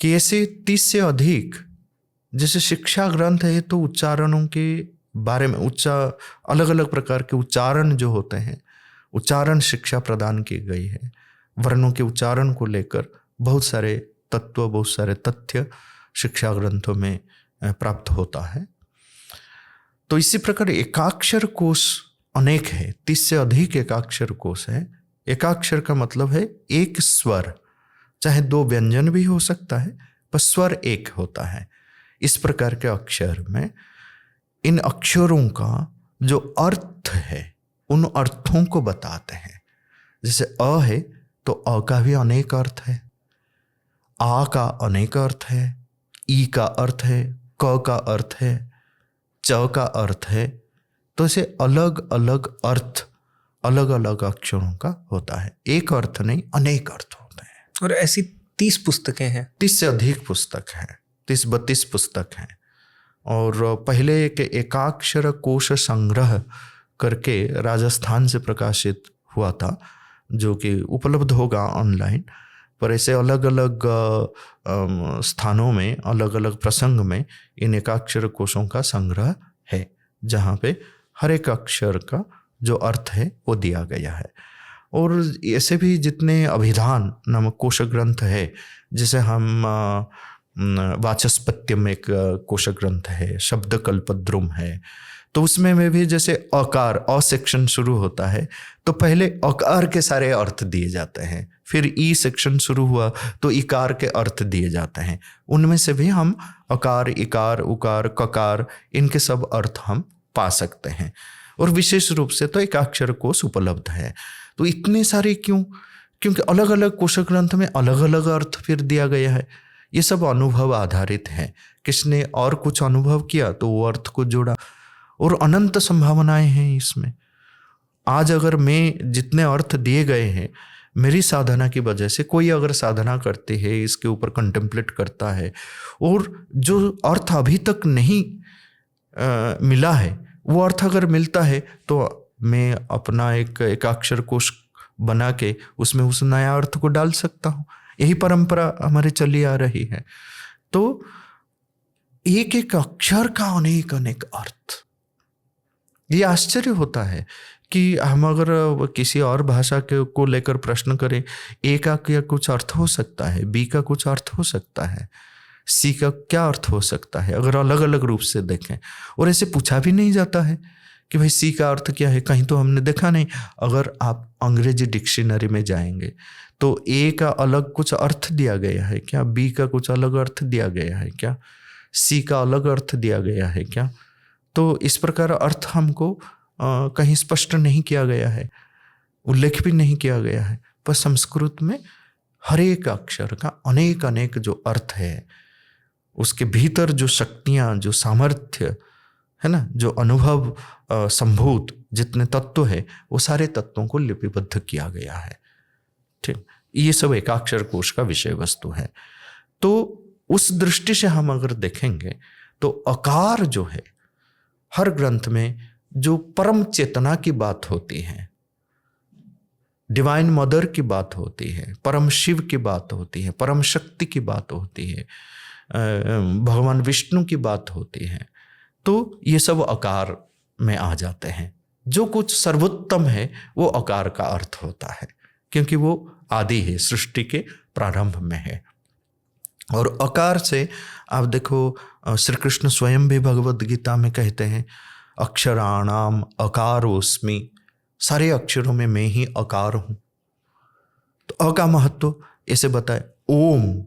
कि ऐसे 30 से अधिक जैसे शिक्षा ग्रंथ है, तो उच्चारणों के बारे में अलग अलग प्रकार के उच्चारण जो होते हैं, उच्चारण शिक्षा प्रदान की गई है। वर्णों के उच्चारण को लेकर बहुत सारे तत्व, बहुत सारे तथ्य शिक्षा ग्रंथों में प्राप्त होता है। तो इसी प्रकार एकाक्षर कोश अनेक है, 30 से अधिक एकाक्षर कोश है। एकाक्षर का मतलब है एक स्वर, चाहे 2 व्यंजन भी हो सकता है, पर स्वर एक होता है। इस प्रकार के अक्षर में इन अक्षरों का जो अर्थ है, उन अर्थों को बताते हैं। जैसे अ है तो अ का भी अनेक अर्थ है, आ का अनेक अर्थ है, ई का अर्थ है, क का अर्थ है, च का अर्थ है। तो ऐसे अलग अलग अर्थ अलग अलग अक्षरों का होता है। एक अर्थ नहीं, अनेक अर्थ होते हैं। और ऐसी 30 पुस्तकें हैं, 30 से अधिक पुस्तक हैं, 30-32 पुस्तक हैं। और पहले एक एकाक्षर कोश संग्रह करके राजस्थान से प्रकाशित हुआ था, जो कि उपलब्ध होगा ऑनलाइन। पर ऐसे अलग अलग स्थानों में, अलग अलग प्रसंग में इन एकाक्षर कोशों का संग्रह है, जहाँ पे हर एक अक्षर का जो अर्थ है वो दिया गया है। और ऐसे भी जितने अभिधान नामक कोश ग्रंथ है, जैसे हम वाचस्पत्यम एक कोश ग्रंथ है, शब्दकल्पद्रुम है, तो उसमें में भी जैसे अकार, अ सेक्शन शुरू होता है तो पहले अकार के सारे अर्थ दिए जाते हैं, फिर ई सेक्शन शुरू हुआ तो इकार के अर्थ दिए जाते हैं। उनमें से भी हम अकार, इकार, उकार, ककार, इनके सब अर्थ हम पा सकते हैं। और विशेष रूप से तो एकाक्षर कोश उपलब्ध है। तो इतने सारे क्यों? क्योंकि अलग अलग कोश ग्रंथ में अलग अलग अर्थ फिर दिया गया है। ये सब अनुभव आधारित है। किसने और कुछ अनुभव किया तो वो अर्थ को जोड़ा, और अनंत संभावनाएं हैं इसमें। आज अगर मैं जितने अर्थ दिए गए हैं, मेरी साधना की वजह से कोई अगर साधना करते है, इसके ऊपर कंटेम्पलेट करता है, और जो अर्थ अभी तक नहीं मिला है वो अर्थ अगर मिलता है, तो मैं अपना एक एकाक्षर कोश बना के उसमें उस नया अर्थ को डाल सकता हूँ। यही परंपरा हमारे चली आ रही है। तो एक एक अक्षर का अनेक अनेक अर्थ, ये आश्चर्य होता है कि हम अगर किसी और भाषा के को लेकर प्रश्न करें, ए का क्या कुछ अर्थ हो सकता है, बी का कुछ अर्थ हो सकता है, सी का क्या अर्थ हो सकता है, अगर अलग अलग रूप से देखें। और ऐसे पूछा भी नहीं जाता है कि भाई सी का अर्थ क्या है, कहीं तो हमने देखा नहीं। अगर आप अंग्रेजी डिक्शनरी में जाएंगे तो ए का अलग कुछ अर्थ दिया गया है क्या, बी का कुछ अलग अर्थ दिया गया है क्या, सी का अलग अर्थ दिया गया है क्या? तो इस प्रकार अर्थ हमको कहीं स्पष्ट नहीं किया गया है, उल्लेख भी नहीं किया गया है। पर संस्कृत में हर एक अक्षर का अनेक अनेक जो अर्थ है, उसके भीतर जो शक्तियाँ, जो सामर्थ्य है ना, जो अनुभव संभूत जितने तत्व है, वो सारे तत्वों को लिपिबद्ध किया गया है। ठीक, ये सब एकाक्षर कोश का विषय वस्तु है। तो उस दृष्टि से हम अगर देखेंगे तो अकार जो है, हर ग्रंथ में जो परम चेतना की बात होती है, डिवाइन मदर की बात होती है, परम शिव की बात होती है, परम शक्ति की बात होती है, भगवान विष्णु की बात होती है, तो ये सब अकार में आ जाते हैं। जो कुछ सर्वोत्तम है वो अकार का अर्थ होता है, क्योंकि वो आदि है, सृष्टि के प्रारंभ में है। और अकार से आप देखो, श्री कृष्ण स्वयं भी भगवद गीता में कहते हैं, अक्षराणाम अकारोस्मि, सारे अक्षरों में मैं ही अकार हूं। तो अ का महत्व ऐसे बताए, ओम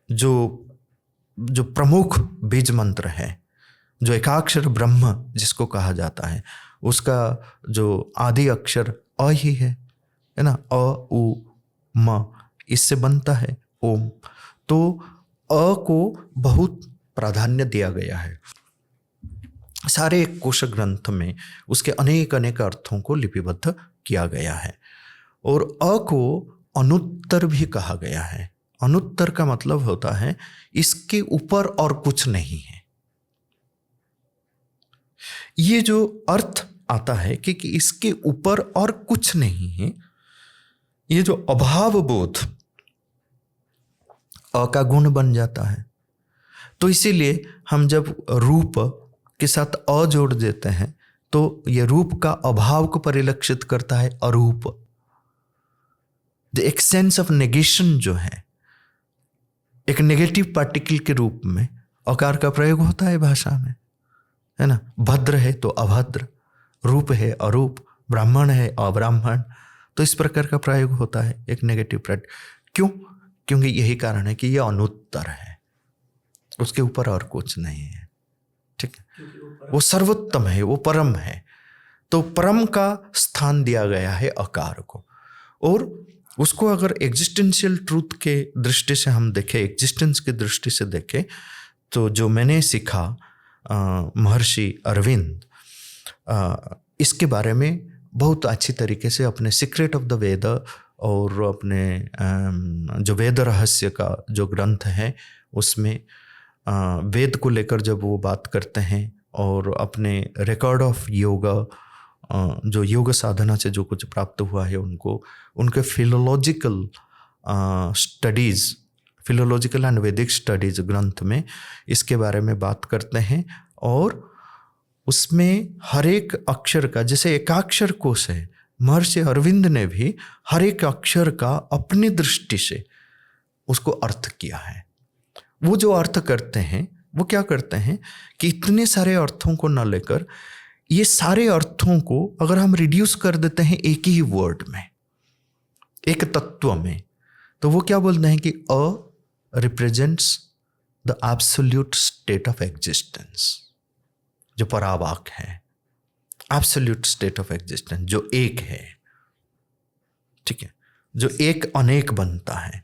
जो प्रमुख बीज मंत्र है, जो एकाक्षर ब्रह्म जिसको कहा जाता है, उसका जो आदि अक्षर अ ही है ना, अ उ म, इससे बनता है ओम। तो अ को बहुत प्राधान्य दिया गया है। सारे कोश ग्रंथ में उसके अनेक अनेक अर्थों को लिपिबद्ध किया गया है। और अ को अनुत्तर भी कहा गया है। अनुत्तर का मतलब होता है इसके ऊपर और कुछ नहीं है। ये जो अर्थ आता है कि इसके ऊपर और कुछ नहीं है, ये जो अभाव बोध अ का गुण बन जाता है। तो इसीलिए हम जब रूप के साथ अ जोड़ देते हैं तो ये रूप का अभाव को परिलक्षित करता है, अरूप। द एक्सेंस ऑफ नेगेशन जो है, एक नेगेटिव पार्टिकल के रूप में अकार का प्रयोग होता है भाषा में, है ना। भद्र है तो अभद्र, रूप है अरूप, ब्राह्मण है अब्राह्मण, तो इस प्रकार का प्रयोग होता है एक नेगेटिव पार्ट। क्यों? क्योंकि यही कारण है कि यह अनुत्तर है, उसके ऊपर और कुछ नहीं है। ठीक है, वो सर्वोत्तम है, वो परम है। तो परम का स्थान दिया गया है अकार को। और उसको अगर एग्जिस्टेंशियल ट्रूथ के दृष्टि से हम देखें, एग्जिस्टेंस की दृष्टि से देखें, तो जो मैंने सीखा महर्षि अरविंद इसके बारे में बहुत अच्छी तरीके से अपने सीक्रेट ऑफ द वेद और अपने जो वेद रहस्य का जो ग्रंथ है उसमें वेद को लेकर जब वो बात करते हैं और अपने रिकॉर्ड ऑफ योगा, जो योग साधना से जो कुछ प्राप्त हुआ है उनको, उनके फिलोलॉजिकल स्टडीज़, फिलोलॉजिकल एंड वैदिक स्टडीज़ ग्रंथ में इसके बारे में बात करते हैं। और उसमें हर एक अक्षर का, जैसे एकाक्षर कोश है, महर्षि अरविंद ने भी हर एक अक्षर का अपनी दृष्टि से उसको अर्थ किया है। वो जो अर्थ करते हैं वो क्या करते हैं कि इतने सारे अर्थों को न लेकर ये सारे अर्थों को अगर हम रिड्यूस कर देते हैं एक ही वर्ड में, एक तत्व में, तो वो क्या बोलते हैं कि A represents the absolute state of existence, जो परावाक है, एब्सोल्यूट स्टेट ऑफ एग्जिस्टेंस, जो एक है। ठीक है, जो एक अनेक बनता है।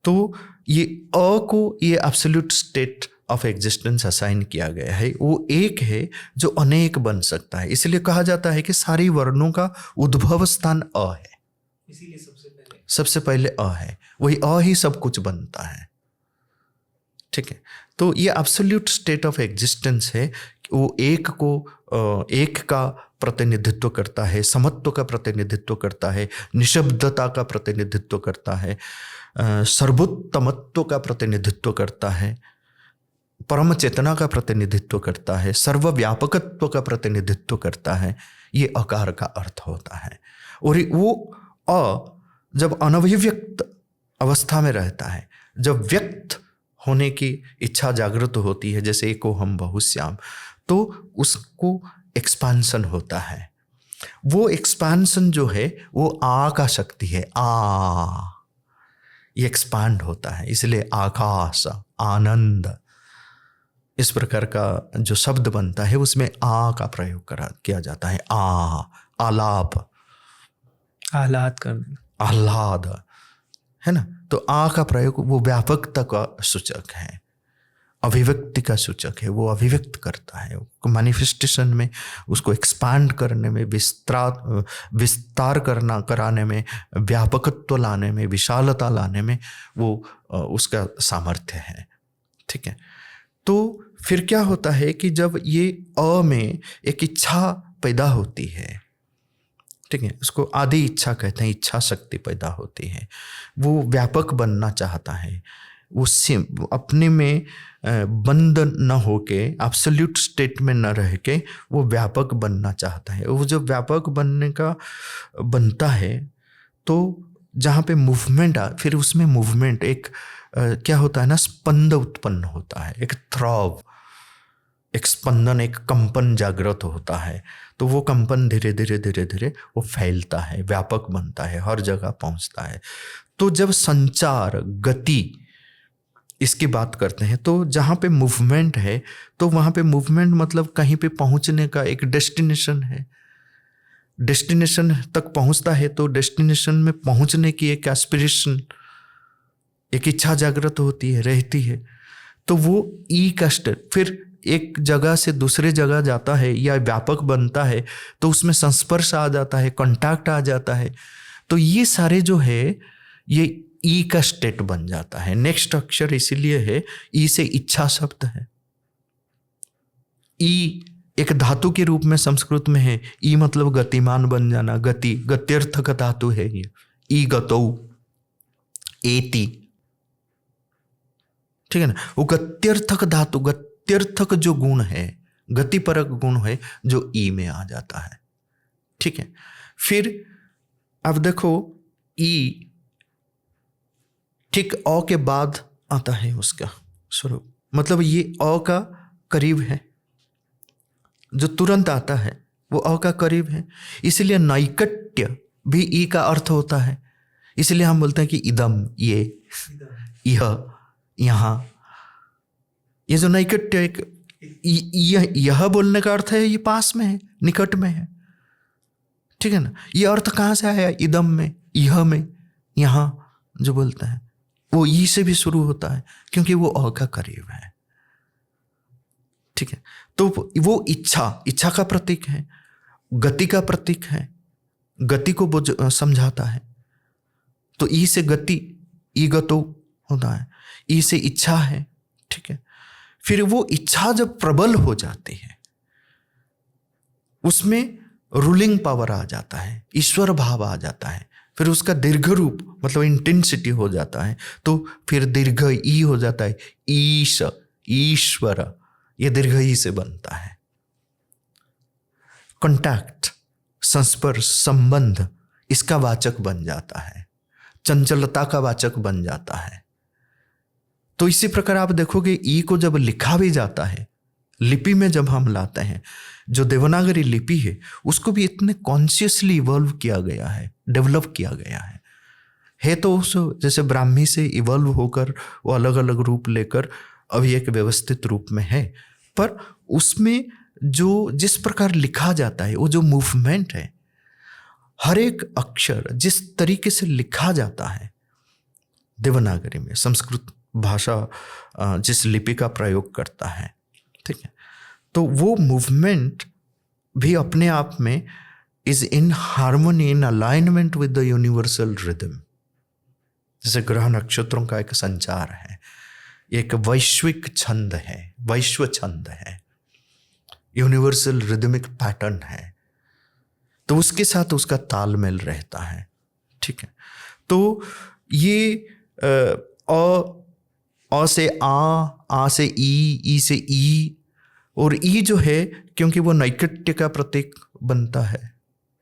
तो ये अ को ये absolute state of existence assign किया गया है। वो एक है जो अनेक बन सकता है। इसलिए कहा जाता है कि सारी वर्णों का उद्भव स्थान अ है, इसीलिए सबसे पहले अ है, वही अ ही सब कुछ बनता है। ठीक है, तो ये एब्सोल्यूट स्टेट ऑफ एग्जिस्टेंस है। वो एक को एक का प्रतिनिधित्व करता है, समत्व का प्रतिनिधित्व करता है, निशब्दता का प्रतिनिधित्व करता है, सर्वोत्तमत्व का प्रतिनिधित्व करता है, परम चेतना का प्रतिनिधित्व करता है, सर्वव्यापकत्व का प्रतिनिधित्व करता है, ये अकार का अर्थ होता है। और वो अ जब अनभिव्यक्त अवस्था में रहता है, जब व्यक्त होने की इच्छा जागृत होती है, जैसे एको हम बहुश्याम, तो उसको एक्सपांसन होता है। वो एक्सपांसन जो है वो आ का शक्ति है, आ, ये एक्सपांड होता है, इसलिए आकाश, आनंद, इस प्रकार का जो शब्द बनता है उसमें आ का प्रयोग किया जाता है। आलाप, आह्लाद करना, आह्लाद, है ना। तो आ का प्रयोग वो व्यापकता का सूचक है, अभिव्यक्ति का सूचक है, वो अभिव्यक्त करता है मैनिफेस्टेशन में, उसको एक्सपांड करने में, विस्तार कराने में, व्यापकत्व लाने में, विशालता लाने में वो उसका सामर्थ्य है। ठीक है। तो फिर क्या होता है कि जब ये अ में एक इच्छा पैदा होती है, ठीक है, उसको आदि इच्छा कहते हैं, इच्छा शक्ति पैदा होती है, वो व्यापक बनना चाहता है, वो अपने में बंद न होके, एब्सोल्यूट स्टेट में न रह के वो व्यापक बनना चाहता है। वो जब व्यापक बनता है तो जहाँ पे मूवमेंट फिर उसमें मूवमेंट एक क्या होता है ना, स्पंद उत्पन्न होता है, एक थ्रॉब, एक स्पंदन, एक कंपन जागृत होता है। तो वो कंपन धीरे धीरे धीरे धीरे वो फैलता है, व्यापक बनता है, हर जगह पहुंचता है। तो जब संचार, गति, इसकी बात करते हैं, तो जहाँ पे मूवमेंट है, तो वहाँ पे मूवमेंट मतलब कहीं पे पहुँचने का एक डेस्टिनेशन है, डेस्टिनेशन तक पहुँचता है, तो डेस्टिनेशन में पहुँचने की एक एस्पिरेशन, एक इच्छा जागृत होती है, रहती है। तो वो ई का स्टेट, फिर एक जगह से दूसरे जगह जाता है या व्यापक बनता है, तो उसमें संस्पर्श आ जाता है, कांटेक्ट आ जाता है। तो ये सारे जो है ये ई का स्टेट बन जाता है। नेक्स्ट अक्षर इसीलिए है, ई से इच्छा शब्द है। ई एक धातु के रूप में संस्कृत में है। ई मतलब गतिमान बन जाना, गति, गत्यर्थक धातु है ये। ई गतौ, एति, ठीक है ना। वो गत्यर्थक धातु, गत्यर्थक जो गुण है, गतिपरक गुण है, जो ई में आ जाता है। ठीक है। फिर अब देखो, ई ठीक अ के बाद आता है उसका स्वरूप, मतलब ये अ का करीब है, जो तुरंत आता है वो अ का करीब है। इसलिए नैकट्य भी ई का अर्थ होता है। इसलिए हम बोलते हैं कि इदम, ये, यह, यहाँ, ये जो नैकट्य, एक यह बोलने का अर्थ है ये पास में है, निकट में है। ठीक है ना। ये अर्थ कहाँ से आया? इदम में, यह में, यहाँ जो बोलते हैं वो ई से भी शुरू होता है, क्योंकि वो अ का करीब है। ठीक है। तो वो इच्छा का प्रतीक है, गति का प्रतीक है, गति को समझाता है। तो ई से गति, ई गतो होता है, ई से इच्छा है। ठीक है। फिर वो इच्छा जब प्रबल हो जाती है, उसमें रूलिंग पावर आ जाता है, ईश्वर भाव आ जाता है। फिर उसका दीर्घ रूप मतलब इंटेंसिटी हो जाता है, तो फिर दीर्घ ई हो जाता है, ईश, ईश्वर, ये दीर्घ ई से बनता है। कॉन्टैक्ट, संस्पर्श, संबंध, इसका वाचक बन जाता है, चंचलता का वाचक बन जाता है। तो इसी प्रकार आप देखोगे ई को जब लिखा भी जाता है, लिपि में जब हम लाते हैं, जो देवनागरी लिपि है उसको भी इतने कॉन्शियसली इवॉल्व किया गया है, डेवलप किया गया है तो उस जैसे ब्राह्मी से इवॉल्व होकर वो अलग अलग रूप लेकर अभी एक व्यवस्थित रूप में है, पर उसमें जो जिस प्रकार लिखा जाता है, वो जो मूवमेंट है, हर एक अक्षर जिस तरीके से लिखा जाता है देवनागरी में, संस्कृत भाषा जिस लिपि का प्रयोग करता है, ठीक है, तो वो मूवमेंट भी अपने आप में is in harmony, in alignment with the universal rhythm. जैसे ग्रह नक्षत्रों का एक संचार है, एक वैश्विक छंद है, वैश्व छंद है, यूनिवर्सल रिदमिक पैटर्न है, तो उसके साथ उसका तालमेल रहता है। ठीक है। तो ये अ से आ से ई से ई, और ई जो है क्योंकि वो नैकट्य का प्रतीक बनता है,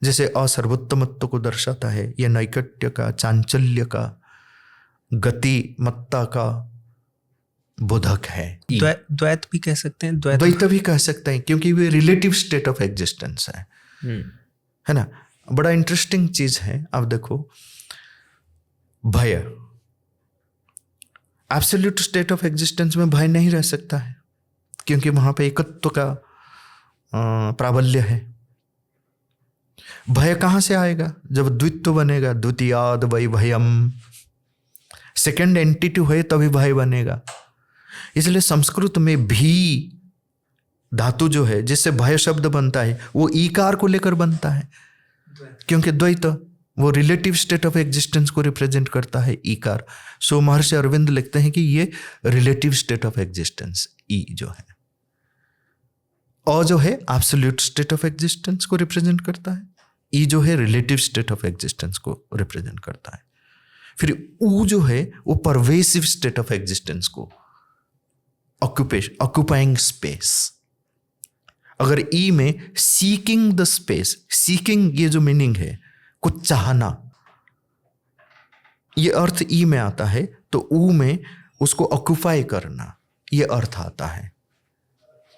जैसे अ सर्वोत्तमत्व को दर्शाता है, ये नैकट्य का, चांचल्य का, गतिमत्ता का बोधक है। द्वैत भी कह सकते हैं, द्वैत भी कह सकते हैं, क्योंकि वे रिलेटिव स्टेट ऑफ एग्जिस्टेंस है ना। बड़ा इंटरेस्टिंग चीज है। आप देखो, भय, एब्सोल्यूट स्टेट ऑफ एग्जिस्टेंस में भय नहीं रह सकता है, क्योंकि वहां पे एकत्व का प्राबल्य है। भय कहां से आएगा? जब द्वित्व बनेगा, द्वितीयाद वै भयम, सेकेंड एंटिटी है तभी भय बनेगा। इसलिए संस्कृत में भी धातु जो है जिससे भय शब्द बनता है वो ईकार को लेकर बनता है, क्योंकि द्वैत वो रिलेटिव स्टेट ऑफ एग्जिस्टेंस को रिप्रेजेंट करता है, ईकार। सो महर्षि अरविंद लिखते हैं कि ये रिलेटिव स्टेट ऑफ एग्जिस्टेंस ई जो है, अ जो है एब्सोल्यूट स्टेट ऑफ एग्जिस्टेंस को रिप्रेजेंट करता है, ई जो है रिलेटिव स्टेट ऑफ एग्जिस्टेंस को रिप्रेजेंट करता है। फिर ऊ जो है वो परवेसिव स्टेट ऑफ एग्जिस्टेंस को, ऑक्यूपाइंग स्पेस। अगर ई में सीकिंग द स्पेस, सीकिंग ये जो मीनिंग है, कुछ चाहना, ये अर्थ ई में आता है, तो ऊ में उसको ऑक्यूपाई करना ये अर्थ आता है।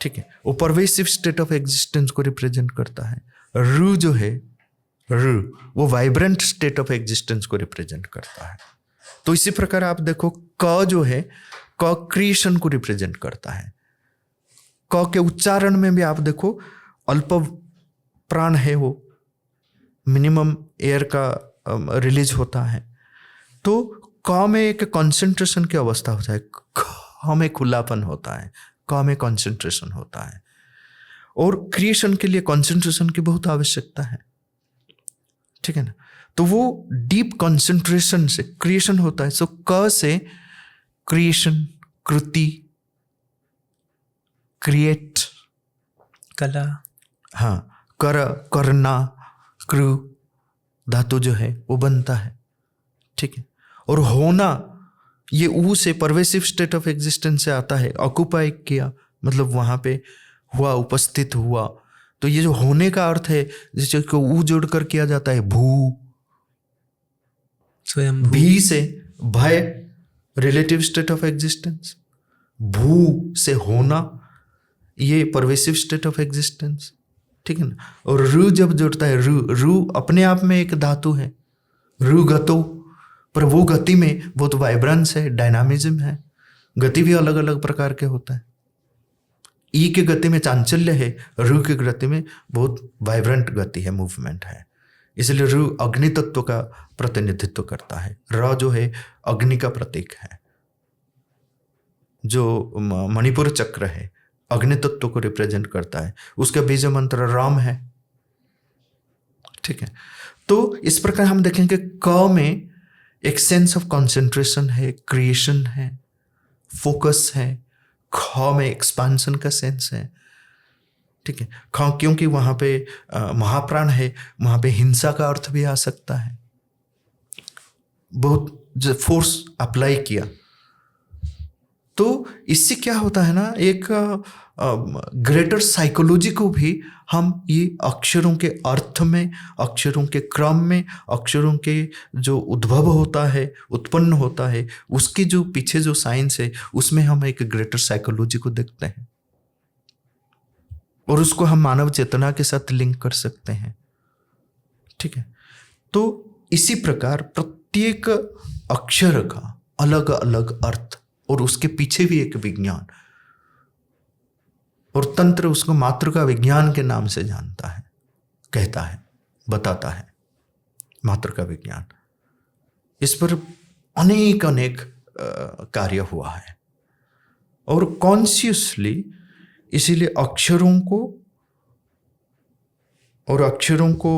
ठीक है, वो परवेसिव स्टेट ऑफ एग्जिस्टेंस को रिप्रेजेंट करता है। रू जो है, रू वो वाइब्रेंट स्टेट ऑफ एग्जिस्टेंस को रिप्रेजेंट करता है। तो इसी प्रकार आप देखो, क जो है, क क्रिएशन को रिप्रेजेंट करता है। क के उच्चारण में भी आप देखो, अल्प प्राण है, वो मिनिमम एयर का रिलीज होता है, तो क में एक कंसंट्रेशन की अवस्था हो जाए, क में खुलापन होता है, क में कंसंट्रेशन होता है। और क्रिएशन के लिए कंसंट्रेशन की बहुत आवश्यकता है, ठीक है ना। तो वो डीप कंसंट्रेशन से क्रिएशन होता है। सो क से क्रिएशन, कृति, क्रिएट, कला, हाँ, करना, कृ धातु जो है वो बनता है, ठीक है। और होना, ये ऊ से परवेसिव स्टेट ऑफ एग्जिस्टेंस से आता है, ऑक्यूपाई किया मतलब वहां पे हुआ, उपस्थित हुआ। तो ये जो होने का अर्थ है, जिसको को ऊ जोड़कर किया जाता है, भू। स्वयं भी से भय, रिलेटिव स्टेट ऑफ एग्जिस्टेंस। भू से होना, ये परवेसिव स्टेट ऑफ एग्जिस्टेंस, ठीक है ना। और रू जब जुड़ता है, रू अपने आप में एक धातु है, रू गतो, पर वो गति में बहुत वाइब्रेंस है, डायनामिज्म है। गति भी अलग अलग प्रकार के होता है। ई के गति में चांचल्य है, रू की गति में बहुत वाइब्रेंट गति है, मूवमेंट है। इसलिए रू अग्नि तत्व का प्रतिनिधित्व करता है। र जो है अग्नि का प्रतीक है। जो मणिपुर चक्र है अग्नि तत्व को रिप्रेजेंट करता है, उसका बीज मंत्र राम है, ठीक है। तो इस प्रकार हम देखेंगे क में एक सेंस ऑफ कंसंट्रेशन है, क्रिएशन है, फोकस है। ख में एक्सपांशन का सेंस है, ठीक है। ख क्योंकि वहां पे महाप्राण है, वहां पे हिंसा का अर्थ भी आ सकता है। बहुत फोर्स अप्लाई किया, तो इससे क्या होता है ना, एक ग्रेटर साइकोलॉजी को भी हम ये अक्षरों के अर्थ में, अक्षरों के क्रम में, अक्षरों के जो उद्भव होता है, उत्पन्न होता है, उसके जो पीछे जो साइंस है, उसमें हम एक ग्रेटर साइकोलॉजी को देखते हैं और उसको हम मानव चेतना के साथ लिंक कर सकते हैं, ठीक है। तो इसी प्रकार प्रत्येक अक्षर का अलग अलग अर्थ और उसके पीछे भी एक विज्ञान, और तंत्र उसको मातृका विज्ञान के नाम से जानता है, कहता है, बताता है, मातृका विज्ञान। इस पर अनेक अनेक कार्य हुआ है और कॉन्शियसली इसीलिए अक्षरों को और अक्षरों को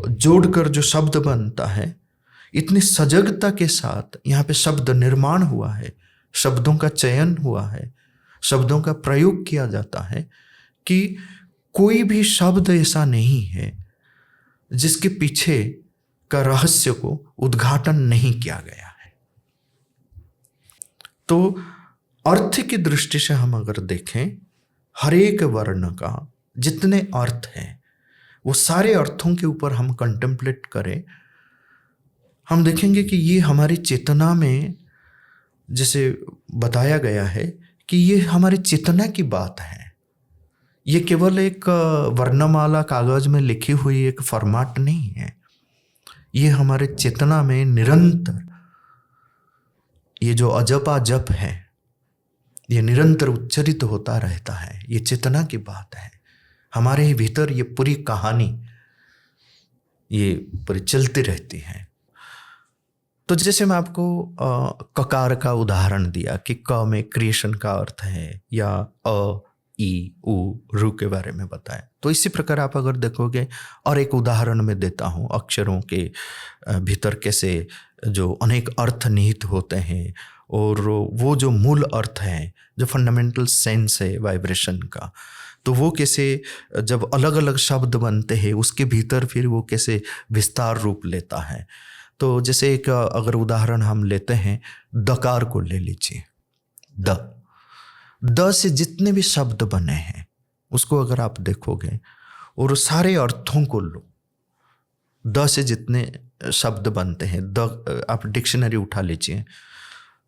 जोड़कर जो शब्द बनता है, इतनी सजगता के साथ यहाँ पे शब्द निर्माण हुआ है, शब्दों का चयन हुआ है, शब्दों का प्रयोग किया जाता है कि कोई भी शब्द ऐसा नहीं है जिसके पीछे का रहस्य को उद्घाटन नहीं किया गया है। तो अर्थ की दृष्टि से हम अगर देखें, हर एक वर्ण का जितने अर्थ हैं वो सारे अर्थों के ऊपर हम कंटेम्पलेट करें, हम देखेंगे कि ये हमारी चेतना में, जैसे बताया गया है कि ये हमारी चेतना की बात है। ये केवल एक वर्णमाला कागज में लिखी हुई एक फॉर्मेट नहीं है। ये हमारे चेतना में निरंतर, ये जो अजपा जप है, ये निरंतर उच्चरित होता रहता है। ये चेतना की बात है। हमारे ही भीतर ये पूरी कहानी ये पूरी चलती रहती है। तो जैसे मैं आपको ककार का उदाहरण दिया कि क में क्रिएशन का अर्थ है, या अ, ई, उ, रु के बारे में बताएं, तो इसी प्रकार आप अगर देखोगे, और एक उदाहरण मैं देता हूँ अक्षरों के भीतर कैसे जो अनेक अर्थ निहित होते हैं, और वो जो मूल अर्थ है, जो फंडामेंटल सेंस है वाइब्रेशन का, तो वो कैसे जब अलग अलग शब्द बनते हैं उसके भीतर फिर वो कैसे विस्तार रूप लेता है। तो जैसे एक अगर उदाहरण हम लेते हैं, दकार को ले लीजिए। द से जितने भी शब्द बने हैं उसको अगर आप देखोगे और सारे अर्थों को लो, द से जितने शब्द बनते हैं, द आप डिक्शनरी उठा लीजिए,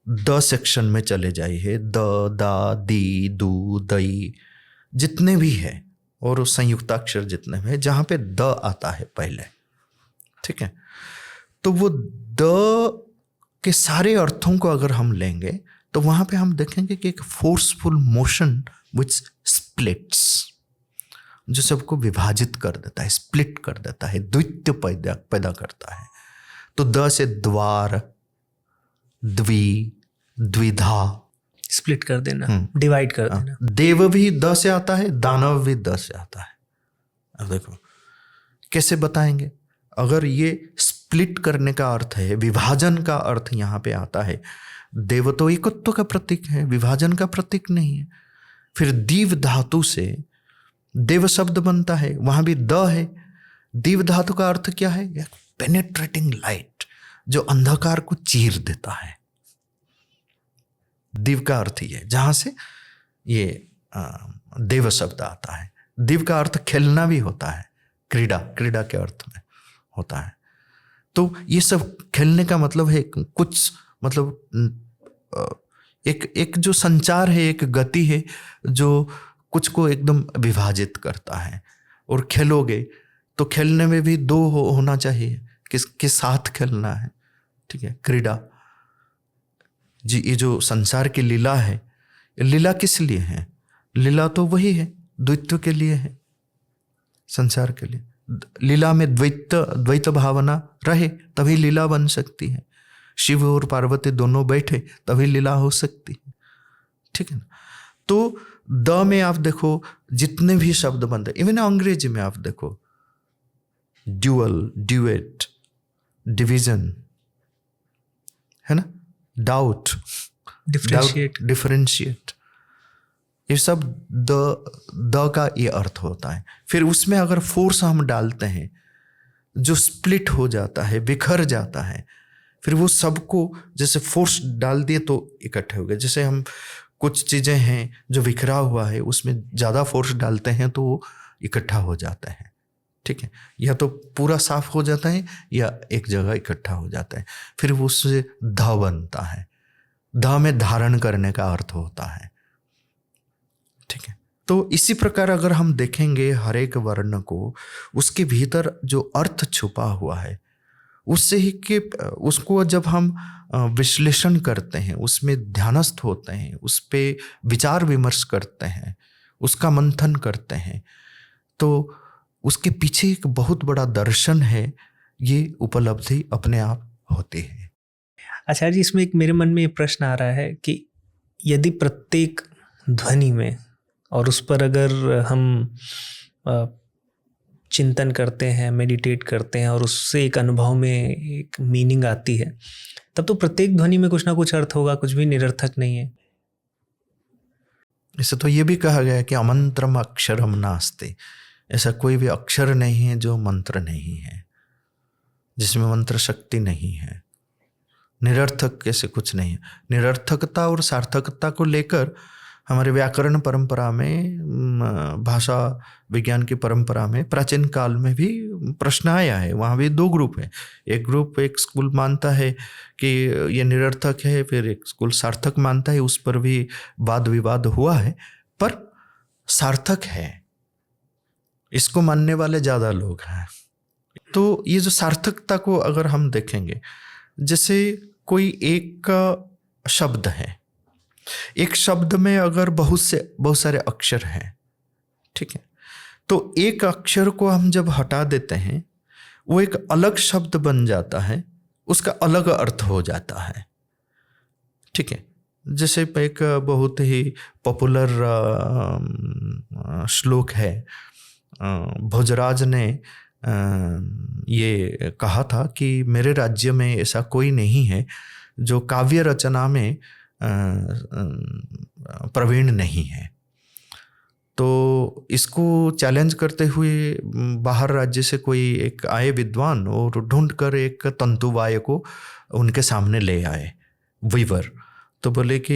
द सेक्शन में चले जाइए, द, दा, दी, दू, दई, जितने भी है, और संयुक्ताक्षर जितने भी है, जहाँ पे द आता है पहले, ठीक है, तो वो द के सारे अर्थों को अगर हम लेंगे तो वहाँ पे हम देखेंगे कि एक फोर्सफुल मोशन विच स्प्लिट्स, जो सबको विभाजित कर देता है, स्प्लिट कर देता है, द्वित्व पैदा करता है। तो द से द्वार, द्वि, द्विधा, स्प्लिट कर देना, डिवाइड कर देना। देव भी द से आता है, दानव भी द से आता है। अब देखो कैसे बताएंगे। अगर ये स्प्लिट करने का अर्थ है, विभाजन का अर्थ यहाँ पे आता है, देव तो एकत्व का प्रतीक है, विभाजन का प्रतीक नहीं है। फिर दीव धातु से देव शब्द बनता है, वहां भी द है। दीव धातु का अर्थ क्या है? पेनेट्रेटिंग लाइट, जो अंधकार को चीर देता है। दिव का अर्थ ये, जहां से ये देव शब्द आता है। दिव का अर्थ खेलना भी होता है, क्रीड़ा, क्रीड़ा के अर्थ में होता है। तो ये सब खेलने का मतलब है कुछ, मतलब एक जो संचार है, एक गति है जो कुछ को एकदम विभाजित करता है। और खेलोगे तो खेलने में भी दो होना चाहिए, किसके साथ खेलना है, ठीक है। क्रीड़ा जी, ये जो संसार की लीला है, लीला किस लिए है? लीला तो वही है, द्वैत्व के लिए है, संसार के लिए। लीला में द्वैत भावना रहे तभी लीला बन सकती है। शिव और पार्वती दोनों बैठे तभी लीला हो सकती है, ठीक है ना। तो द में आप देखो जितने भी शब्द बनते, इवन अंग्रेजी में आप देखो, ड्यूअल, ड्यूएट, डिवीजन, है ना, डाउट, डिफरेंशिएट, ये सब द का ये अर्थ होता है। फिर उसमें अगर फोर्स हम डालते हैं, जो स्प्लिट हो जाता है, बिखर जाता है, फिर वो सबको जैसे फोर्स डाल दिए तो इकट्ठे हो गए। जैसे हम कुछ चीज़ें हैं जो बिखरा हुआ है, उसमें ज़्यादा फोर्स डालते हैं तो वो इकट्ठा हो जाते हैं, ठीक है। या तो पूरा साफ हो जाता है या एक जगह इकट्ठा हो जाता है। फिर वो उससे ध बनता है। ध में धारण करने का अर्थ होता है, ठीक है। तो इसी प्रकार अगर हम देखेंगे हर एक वर्ण को, उसके भीतर जो अर्थ छुपा हुआ है, उससे ही कि उसको जब हम विश्लेषण करते हैं, उसमें ध्यानस्थ होते हैं, उस पर विचार विमर्श करते हैं, उसका मंथन करते हैं, तो उसके पीछे एक बहुत बड़ा दर्शन है, ये उपलब्धि अपने आप होती है। आचार्य जी, इसमें एक मेरे मन में ये प्रश्न आ रहा है कि यदि प्रत्येक ध्वनि में और उस पर अगर हम चिंतन करते हैं, मेडिटेट करते हैं और उससे एक अनुभव में एक मीनिंग आती है, तब तो प्रत्येक ध्वनि में कुछ ना कुछ अर्थ होगा, कुछ भी निरर्थक नहीं है। इसे तो ये भी कहा गया है कि अमंत्रम अक्षरम नास्ति, ऐसा कोई भी अक्षर नहीं है जो मंत्र नहीं है, जिसमें मंत्र शक्ति नहीं है, निरर्थक कैसे कुछ नहीं है। निरर्थकता और सार्थकता को लेकर हमारे व्याकरण परंपरा में, भाषा विज्ञान की परंपरा में प्राचीन काल में भी प्रश्न आया है। वहाँ भी दो ग्रुप है। एक ग्रुप, एक स्कूल मानता है कि ये निरर्थक है, फिर एक स्कूल सार्थक मानता है। उस पर भी वाद विवाद हुआ है, पर सार्थक है, इसको मानने वाले ज़्यादा लोग हैं। तो ये जो सार्थकता को अगर हम देखेंगे, जैसे कोई एक शब्द है, एक शब्द में अगर बहुत सारे अक्षर हैं, ठीक है, तो एक अक्षर को हम जब हटा देते हैं वो एक अलग शब्द बन जाता है, उसका अलग अर्थ हो जाता है, ठीक है। जैसे एक बहुत ही पॉपुलर श्लोक है, भोजराज ने ये कहा था कि मेरे राज्य में ऐसा कोई नहीं है जो काव्य रचना में प्रवीण नहीं है। तो इसको चैलेंज करते हुए बाहर राज्य से कोई एक आए विद्वान और ढूंढ कर एक तंतुवाय को उनके सामने ले आए, वीवर। तो बोले कि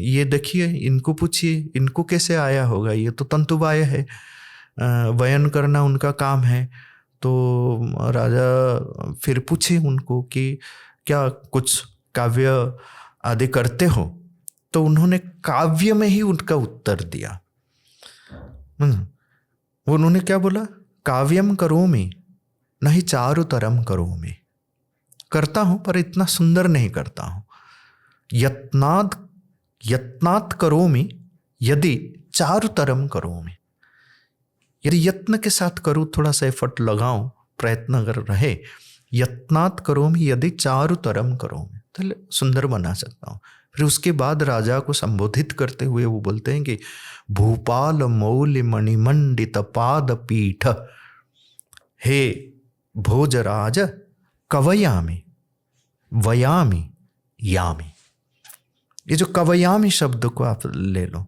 ये देखिए, इनको पूछिए, इनको कैसे आया होगा, ये तो तंतुवाय है, वयन करना उनका काम है। तो राजा फिर पूछे उनको कि क्या कुछ काव्य आदि करते हो? तो उन्होंने काव्य में ही उनका उत्तर दिया। उन्होंने क्या बोला? काव्यम करोमि नहीं चारुतरम करोमि, करता हूं पर इतना सुंदर नहीं करता हूं। यत्नात् करोमि यदि चारुतरम करोमि, यदि यत्न के साथ करूं, थोड़ा सा एफर्ट लगाऊं, प्रयत्न अगर रहे, यत्नात् करोमि यदि चारुतरम करोमि, तो सुंदर बना सकता हूं। फिर उसके बाद राजा को संबोधित करते हुए वो बोलते हैं कि भूपाल मौलि मणिमंडित पाद पीठ, हे भोजराज कवयामि वयामि यामि। ये जो कवयामि शब्द को आप ले लो,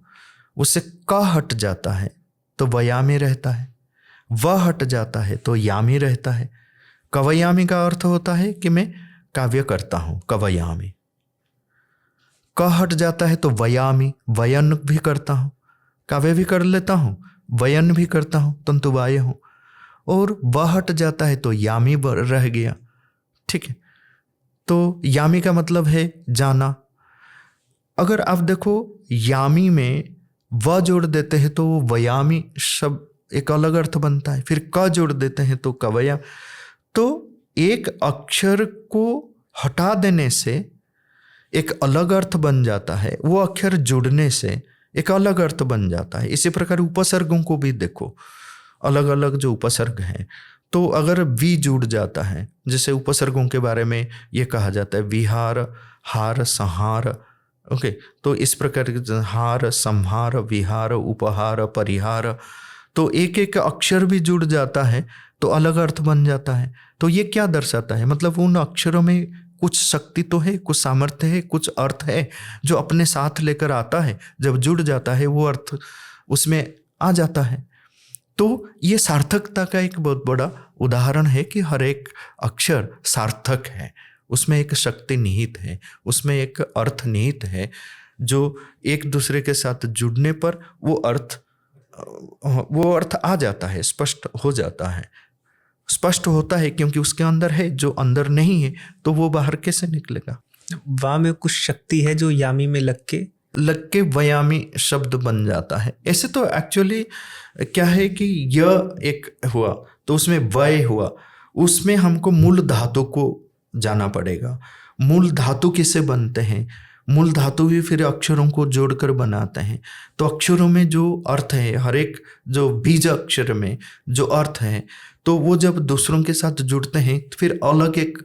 उससे क हट जाता है तो वयामि रहता है, व हट जाता है तो यामि रहता है। कवयामि का अर्थ होता है कि मैं काव्य करता हूं, कवयामि। क हट जाता है तो वयामि, वयन भी करता हूं, काव्य भी कर लेता हूं, वयन भी करता हूं, तंतुवाय हूं। और व हट जाता है तो यामी रह गया, ठीक है। तो यामी का मतलब है जाना। अगर आप देखो, यामी में व जोड़ देते हैं तो वयामी शब्द एक अलग अर्थ बनता है, फिर क जोड़ देते हैं तो कवया। तो एक अक्षर को हटा देने से एक अलग अर्थ बन जाता है, वो अक्षर जुड़ने से एक अलग अर्थ बन जाता है। इसी प्रकार उपसर्गों को भी देखो, अलग अलग जो उपसर्ग हैं, तो अगर वी जुड़ जाता है, जैसे उपसर्गों के बारे में ये कहा जाता है विहार, हार, संहार, ओके। तो इस प्रकार के हार, संहार, विहार, उपहार, परिहार, तो एक एक अक्षर भी जुड़ जाता है तो अलग अर्थ बन जाता है। तो ये क्या दर्शाता है? मतलब उन अक्षरों में कुछ शक्ति तो है, कुछ सामर्थ्य है, कुछ अर्थ है जो अपने साथ लेकर आता है, जब जुड़ जाता है वो अर्थ उसमें आ जाता है। तो ये सार्थकता का एक बहुत बड़ा उदाहरण है कि हर एक अक्षर सार्थक है, उसमें एक शक्ति निहित है, उसमें एक अर्थ निहित है, जो एक दूसरे के साथ जुड़ने पर वो अर्थ आ जाता है, स्पष्ट हो जाता है, स्पष्ट होता है, क्योंकि उसके अंदर है। जो अंदर नहीं है तो वो बाहर कैसे निकलेगा? वाह में कुछ शक्ति है जो यामी में लग के वयामी शब्द बन जाता है। ऐसे तो एक्चुअली क्या है कि यह एक हुआ तो उसमें वय हुआ, उसमें हमको मूल धातु को जाना पड़ेगा। मूल धातु किससे बनते हैं? मूल धातु भी फिर अक्षरों को जोड़कर बनाते हैं। तो अक्षरों में जो अर्थ है, हर एक जो बीज अक्षर में जो अर्थ है, तो वो जब दूसरों के साथ जुड़ते हैं तो फिर अलग एक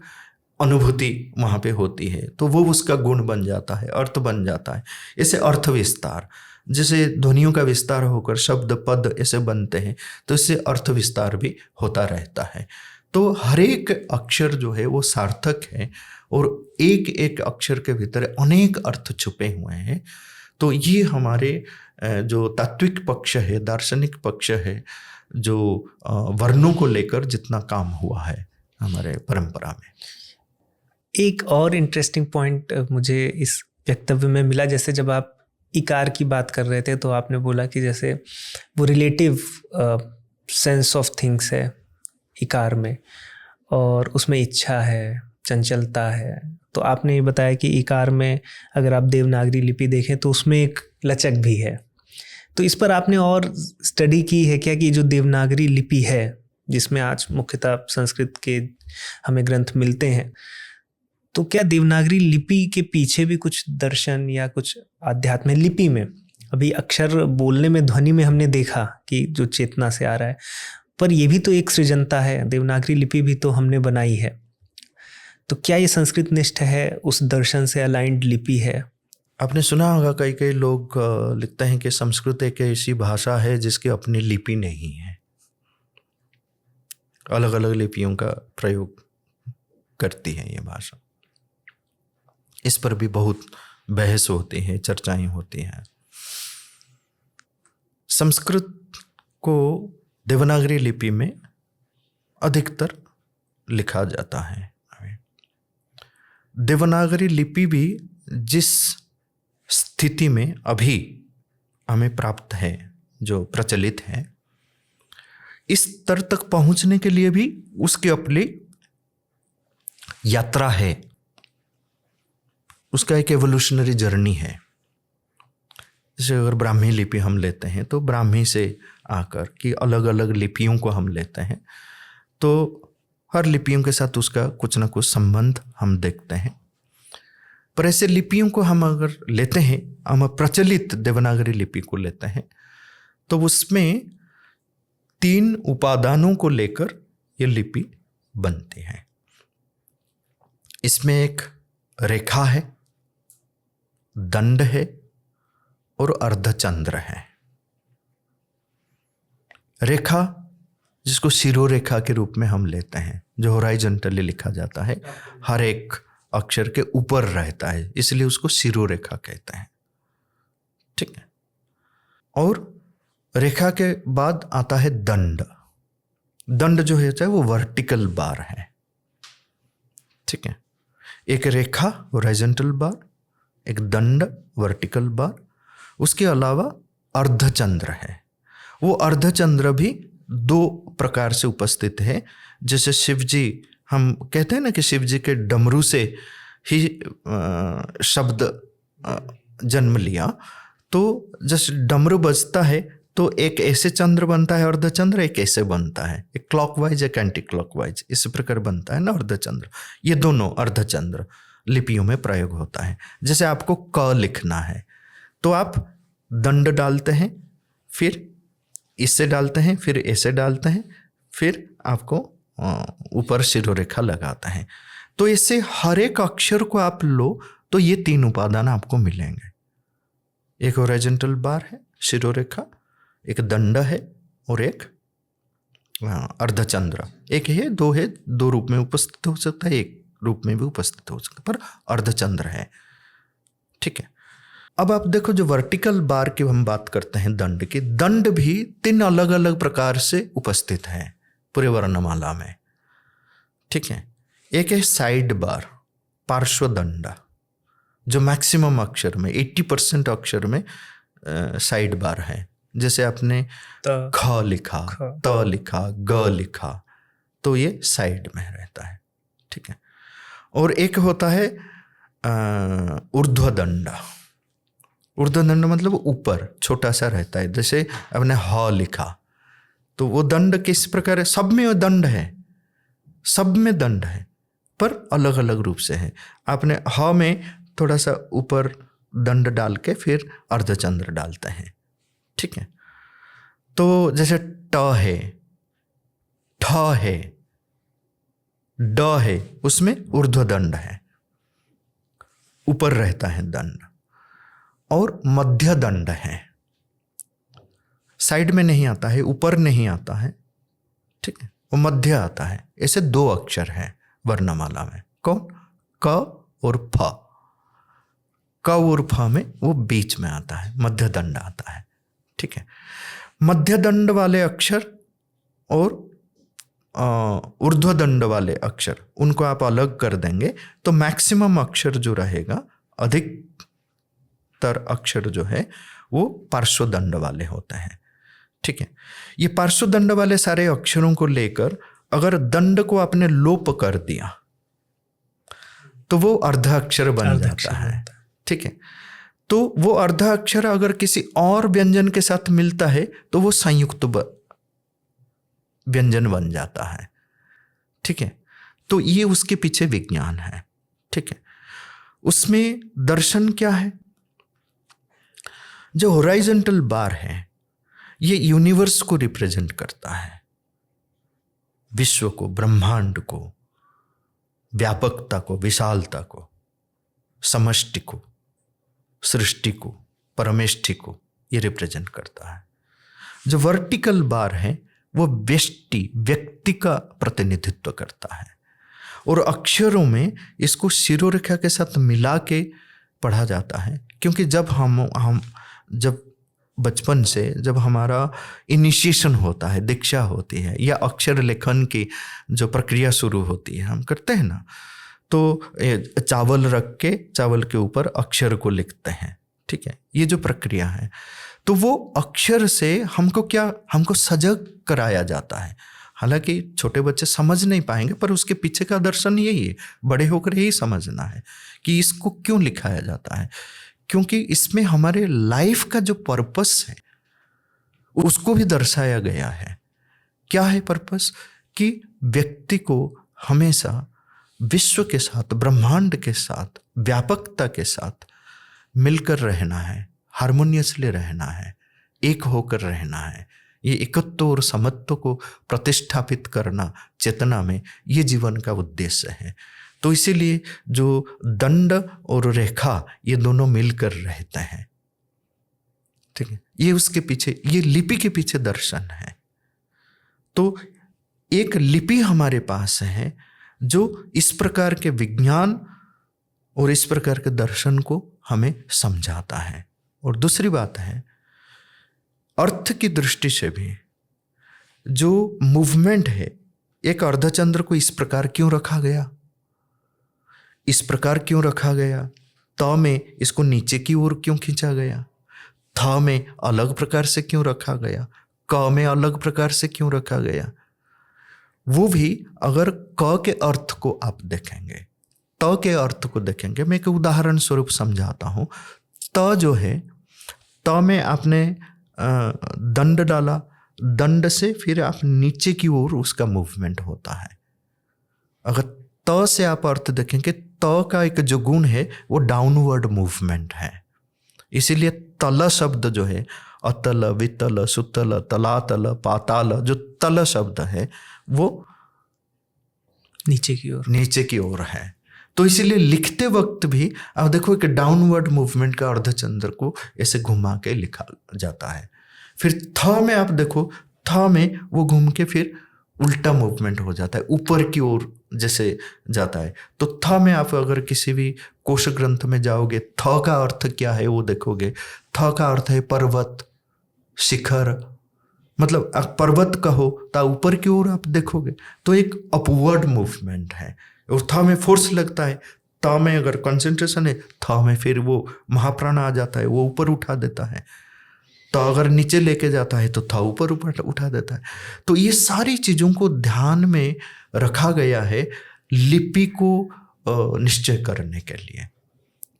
अनुभूति वहाँ पे होती है, तो वो उसका गुण बन जाता है, अर्थ बन जाता है। ऐसे अर्थ विस्तार, जैसे ध्वनियों का विस्तार होकर शब्द पद ऐसे बनते हैं, तो इससे अर्थ विस्तार भी होता रहता है। तो हर एक अक्षर जो है वो सार्थक है और एक एक अक्षर के भीतर अनेक अर्थ छुपे हुए हैं। तो ये हमारे जो तात्विक पक्ष है, दार्शनिक पक्ष है, जो वर्णों को लेकर जितना काम हुआ है हमारे परंपरा में। एक और इंटरेस्टिंग पॉइंट मुझे इस वक्तव्य में मिला, जैसे जब आप इकार की बात कर रहे थे तो आपने बोला कि जैसे वो रिलेटिव सेंस ऑफ थिंग्स है इकार में, और उसमें इच्छा है, चंचलता है। तो आपने ये बताया कि इकार में अगर आप देवनागरी लिपि देखें तो उसमें एक लचक भी है। तो इस पर आपने और स्टडी की है क्या कि जो देवनागरी लिपि है, जिसमें आज मुख्यतः संस्कृत के हमें ग्रंथ मिलते हैं, तो क्या देवनागरी लिपि के पीछे भी कुछ दर्शन या कुछ आध्यात्म है? लिपि में अभी अक्षर बोलने में, ध्वनि में हमने देखा कि जो चेतना से आ रहा है, पर ये भी तो एक सृजनता है, देवनागरी लिपि भी तो हमने बनाई है। तो क्या ये संस्कृत निष्ठ है, उस दर्शन से अलाइंड लिपि है? आपने सुना होगा कई कई लोग लिखते हैं कि संस्कृत एक ऐसी भाषा है जिसकी अपनी लिपि नहीं है, अलग अलग लिपियों का प्रयोग करती है ये भाषा। इस पर भी बहुत बहस होती है, चर्चाएं होती हैं। संस्कृत को देवनागरी लिपि में अधिकतर लिखा जाता है। देवनागरी लिपि भी जिस स्थिति में अभी हमें प्राप्त है, जो प्रचलित है, इस स्तर तक पहुंचने के लिए भी उसकी अपनी यात्रा है, उसका एक एवोल्यूशनरी जर्नी है। जैसे अगर ब्राह्मी लिपि हम लेते हैं तो ब्राह्मी से आकर कि अलग अलग लिपियों को हम लेते हैं, तो हर लिपियों के साथ उसका कुछ ना कुछ संबंध हम देखते हैं। पर ऐसे लिपियों को हम अगर लेते हैं, हम प्रचलित देवनागरी लिपि को लेते हैं, तो उसमें 3 उपादानों को लेकर ये लिपि बनती है। इसमें एक रेखा है, दंड है और अर्धचंद्र है। रेखा, जिसको शिरोरेखा के रूप में हम लेते हैं, जो हॉरिजॉन्टली लिखा जाता है, हर एक अक्षर के ऊपर रहता है, इसलिए उसको शिरोरेखा कहते हैं। ठीक है। और रेखा के बाद आता है दंड। दंड जो है वो वर्टिकल बार है। ठीक है। एक रेखा हॉरिजॉन्टल बार, एक दंड वर्टिकल बार, उसके अलावा अर्धचंद्र है। वो अर्धचंद्र भी 2 प्रकार से उपस्थित है। जैसे शिव जी, हम कहते हैं ना कि शिव जी के डमरू से ही शब्द जन्म लिया, तो जैसे डमरू बजता है तो एक ऐसे चंद्र बनता है अर्धचंद्र, एक ऐसे बनता है, एक क्लॉकवाइज एक एंटी क्लॉकवाइज, इस प्रकार बनता है ना अर्धचंद्र। ये दोनों अर्धचंद्र लिपियों में प्रयोग होता है। जैसे आपको क लिखना है तो आप दंड डालते हैं, फिर इससे डालते हैं, फिर ऐसे डालते हैं, फिर आपको ऊपर शिरोरेखा लगाते हैं। तो इससे हर एक अक्षर को आप लो तो ये 3 उपादान आपको मिलेंगे। एक हॉरिजॉन्टल बार है, शिरोरेखा, एक दंड है और एक अर्धचंद्र। एक है, 2 है, 2 रूप में उपस्थित हो सकता है, एक रूप में भी उपस्थित हो सकता है, पर अर्धचंद्र है। ठीक है। अब आप देखो, जो वर्टिकल बार की हम बात करते हैं दंड की, दंड भी 3 अलग अलग प्रकार से उपस्थित है पूरे वर्णमाला में। ठीक है। एक है साइड बार, पार्श्व दंड, जो मैक्सिमम अक्षर में 80% अक्षर में साइड बार है। जैसे आपने ख लिखा, त लिखा, ग लिखा, तो ये साइड में रहता है। ठीक है। और एक होता है ऊर्ध्वदंड। ऊर्ध्वदंड मतलब ऊपर छोटा सा रहता है। जैसे आपने ह लिखा तो वो दंड किस प्रकार है? सब में वो दंड है, सब में दंड है, पर अलग अलग रूप से है। आपने ह में थोड़ा सा ऊपर दंड डाल के फिर अर्धचंद्र डालते हैं। ठीक है। तो जैसे ट है, ठ है, ड है, उसमें ऊर्ध्वदंड है, ऊपर रहता है दंड। और मध्य दंड है, साइड में नहीं आता है, ऊपर नहीं आता है। ठीक है। वो मध्य आता है। ऐसे 2 अक्षर हैं वर्णमाला में। कौन? क और फ। क और फ में वो बीच में आता है, मध्य दंड आता है। ठीक है। मध्य दंड वाले अक्षर और ऊर्ध्वदंड वाले अक्षर उनको आप अलग कर देंगे तो मैक्सिमम अक्षर जो रहेगा, अधिकतर अक्षर जो है वो पार्श्वदंड वाले होते हैं। ठीक है, ये पार्श्वदंड वाले सारे अक्षरों को लेकर अगर दंड को आपने लोप कर दिया तो वो अर्धाक्षर बन जाता है। ठीक है, तो वो अर्धाक्षर अगर किसी और व्यंजन के साथ मिलता है तो वो संयुक्त व्यंजन बन जाता है। ठीक है, तो ये उसके पीछे विज्ञान है। ठीक है, उसमें दर्शन क्या है? जो हॉरिजॉन्टल बार है ये यूनिवर्स को रिप्रेजेंट करता है, विश्व को, ब्रह्मांड को, व्यापकता को, विशालता को, समष्टि को, सृष्टि को, परमेष्टि को ये रिप्रेजेंट करता है। जो वर्टिकल बार है वो व्यक्ति का प्रतिनिधित्व करता है। और अक्षरों में इसको शिरोरेखा के साथ मिला के पढ़ा जाता है, क्योंकि जब हम जब बचपन से जब हमारा इनिशिएशन होता है, दीक्षा होती है या अक्षर लेखन की जो प्रक्रिया शुरू होती है, हम करते हैं ना, तो चावल रख के चावल के ऊपर अक्षर को लिखते हैं। ठीक है, ये जो प्रक्रिया है तो वो अक्षर से हमको सजग कराया जाता है। हालांकि छोटे बच्चे समझ नहीं पाएंगे, पर उसके पीछे का दर्शन यही है, बड़े होकर यही समझना है कि इसको क्यों लिखाया जाता है, क्योंकि इसमें हमारे लाइफ का जो पर्पस है उसको भी दर्शाया गया है। क्या है पर्पस? कि व्यक्ति को हमेशा विश्व के साथ, ब्रह्मांड के साथ, व्यापकता के साथ मिलकर रहना है, हारमोनियसली रहना है, एक होकर रहना है। ये एकत्व और समत्व को प्रतिष्ठापित करना चेतना में, ये जीवन का उद्देश्य है। तो इसीलिए जो दंड और रेखा ये दोनों मिलकर रहते हैं। ठीक है, ये उसके पीछे, ये लिपि के पीछे दर्शन है। तो एक लिपि हमारे पास है जो इस प्रकार के विज्ञान और इस प्रकार के दर्शन को हमें समझाता है। और दूसरी बात है, अर्थ की दृष्टि से भी जो मूवमेंट है, एक अर्धचंद्र को इस प्रकार क्यों रखा गया, इस प्रकार क्यों रखा गया, त में इसको नीचे की ओर क्यों खींचा गया, थ में अलग प्रकार से क्यों रखा गया, क में अलग प्रकार से क्यों रखा गया, वो भी अगर क के अर्थ को आप देखेंगे, त के अर्थ को देखेंगे। मैं एक उदाहरण स्वरूप समझाता हूँ। त जो है, त में आपने दंड डाला, दंड से फिर आप नीचे की ओर उसका मूवमेंट होता है। अगर त से आप अर्थ देखेंगे, त का एक जो गुण है वो डाउनवर्ड मूवमेंट है। इसीलिए तल शब्द जो है, अतल, वितल, सुतल, तलातल, पाताल, जो तल शब्द है वो नीचे की ओर है। तो इसीलिए लिखते वक्त भी आप देखो कि डाउनवर्ड मूवमेंट का अर्धचंद्र को ऐसे घुमा के लिखा जाता है। फिर थ में आप देखो, थ में वो घूम के फिर उल्टा मूवमेंट हो जाता है, ऊपर की ओर जैसे जाता है। तो थ में आप अगर किसी भी कोश ग्रंथ में जाओगे, थ का अर्थ क्या है वो देखोगे। थ का अर्थ है पर्वत, शिखर, मतलब पर्वत कहो तो ऊपर की ओर आप देखोगे तो एक अपवर्ड मूवमेंट है। और थ में फोर्स लगता है, त में अगर कंसंट्रेशन है, थ में फिर वो महाप्राण आ जाता है, वो ऊपर उठा देता है। तो अगर नीचे लेके जाता है तो थ ऊपर उठा देता है। तो ये सारी चीज़ों को ध्यान में रखा गया है लिपि को निश्चय करने के लिए।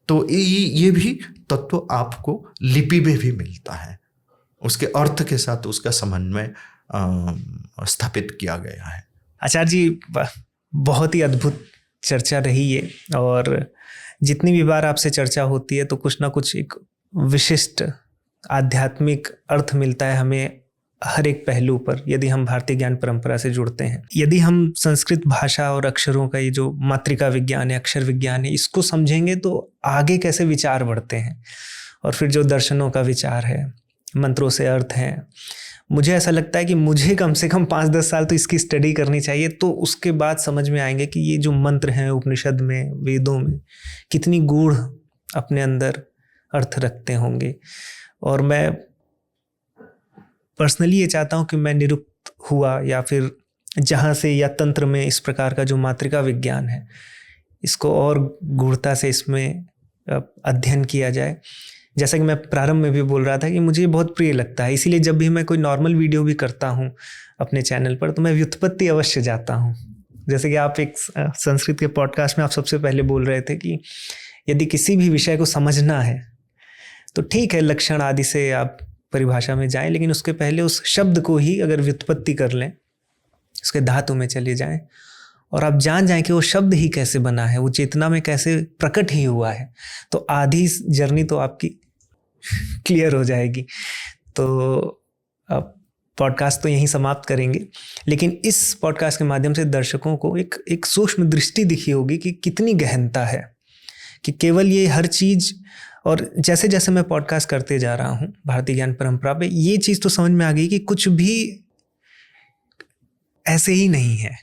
तो ये भी तत्व आपको लिपि में भी मिलता है, उसके अर्थ के साथ उसका समन्वय स्थापित किया गया है। आचार्य जी, बहुत ही अद्भुत चर्चा रही है, और जितनी भी बार आपसे चर्चा होती है तो कुछ ना कुछ एक विशिष्ट आध्यात्मिक अर्थ मिलता है हमें हर एक पहलू पर, यदि हम भारतीय ज्ञान परंपरा से जुड़ते हैं। यदि हम संस्कृत भाषा और अक्षरों का ये जो मातृका विज्ञान है, अक्षर विज्ञान है, इसको समझेंगे तो आगे कैसे विचार बढ़ते हैं। और फिर जो दर्शनों का विचार है, मंत्रों से अर्थ हैं, मुझे ऐसा लगता है कि मुझे कम से कम 5-10 साल तो इसकी स्टडी करनी चाहिए। तो उसके बाद समझ में आएंगे कि ये जो मंत्र हैं उपनिषद में, वेदों में, कितनी गूढ़ अपने अंदर अर्थ रखते होंगे। और मैं पर्सनली ये चाहता हूँ कि मैं निरुक्त हुआ या फिर जहाँ से या तंत्र में इस प्रकार का जो मातृका विज्ञान है इसको और गूढ़ता से इसमें अध्ययन किया जाए। जैसा कि मैं प्रारंभ में भी बोल रहा था कि मुझे बहुत प्रिय लगता है, इसीलिए जब भी मैं कोई नॉर्मल वीडियो भी करता हूँ अपने चैनल पर तो मैं व्युत्पत्ति अवश्य जाता हूँ। जैसे कि आप एक संस्कृत के पॉडकास्ट में आप सबसे पहले बोल रहे थे कि यदि किसी भी विषय को समझना है तो ठीक है लक्षण आदि से आप परिभाषा में जाएं, लेकिन उसके पहले उस शब्द को ही अगर व्युत्पत्ति कर लें, उसके धातु में चले जाएं और आप जान जाएं कि वो शब्द ही कैसे बना है, वो चेतना में कैसे प्रकट ही हुआ है, तो आधी जर्नी तो आपकी क्लियर हो जाएगी। तो अब पॉडकास्ट तो यहीं समाप्त करेंगे, लेकिन इस पॉडकास्ट के माध्यम से दर्शकों को एक सूक्ष्म दृष्टि दिखी होगी कि कितनी गहनता है, कि केवल ये हर चीज़, और जैसे जैसे मैं पॉडकास्ट करते जा रहा हूँ भारतीय ज्ञान परंपरा पे, ये चीज़ तो समझ में आ गई कि कुछ भी ऐसे ही नहीं है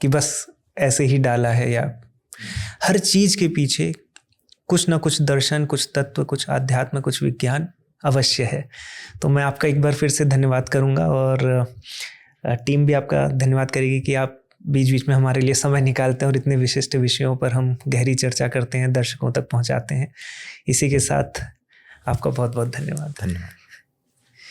कि बस ऐसे ही डाला है, या हर चीज़ के पीछे कुछ ना कुछ दर्शन, कुछ तत्व, कुछ आध्यात्म, कुछ विज्ञान अवश्य है। तो मैं आपका एक बार फिर से धन्यवाद करूँगा और टीम भी आपका धन्यवाद करेगी कि आप बीच बीच में हमारे लिए समय निकालते हैं और इतने विशिष्ट विषयों पर हम गहरी चर्चा करते हैं, दर्शकों तक पहुँचाते हैं। इसी के साथ आपका बहुत बहुत धन्यवाद।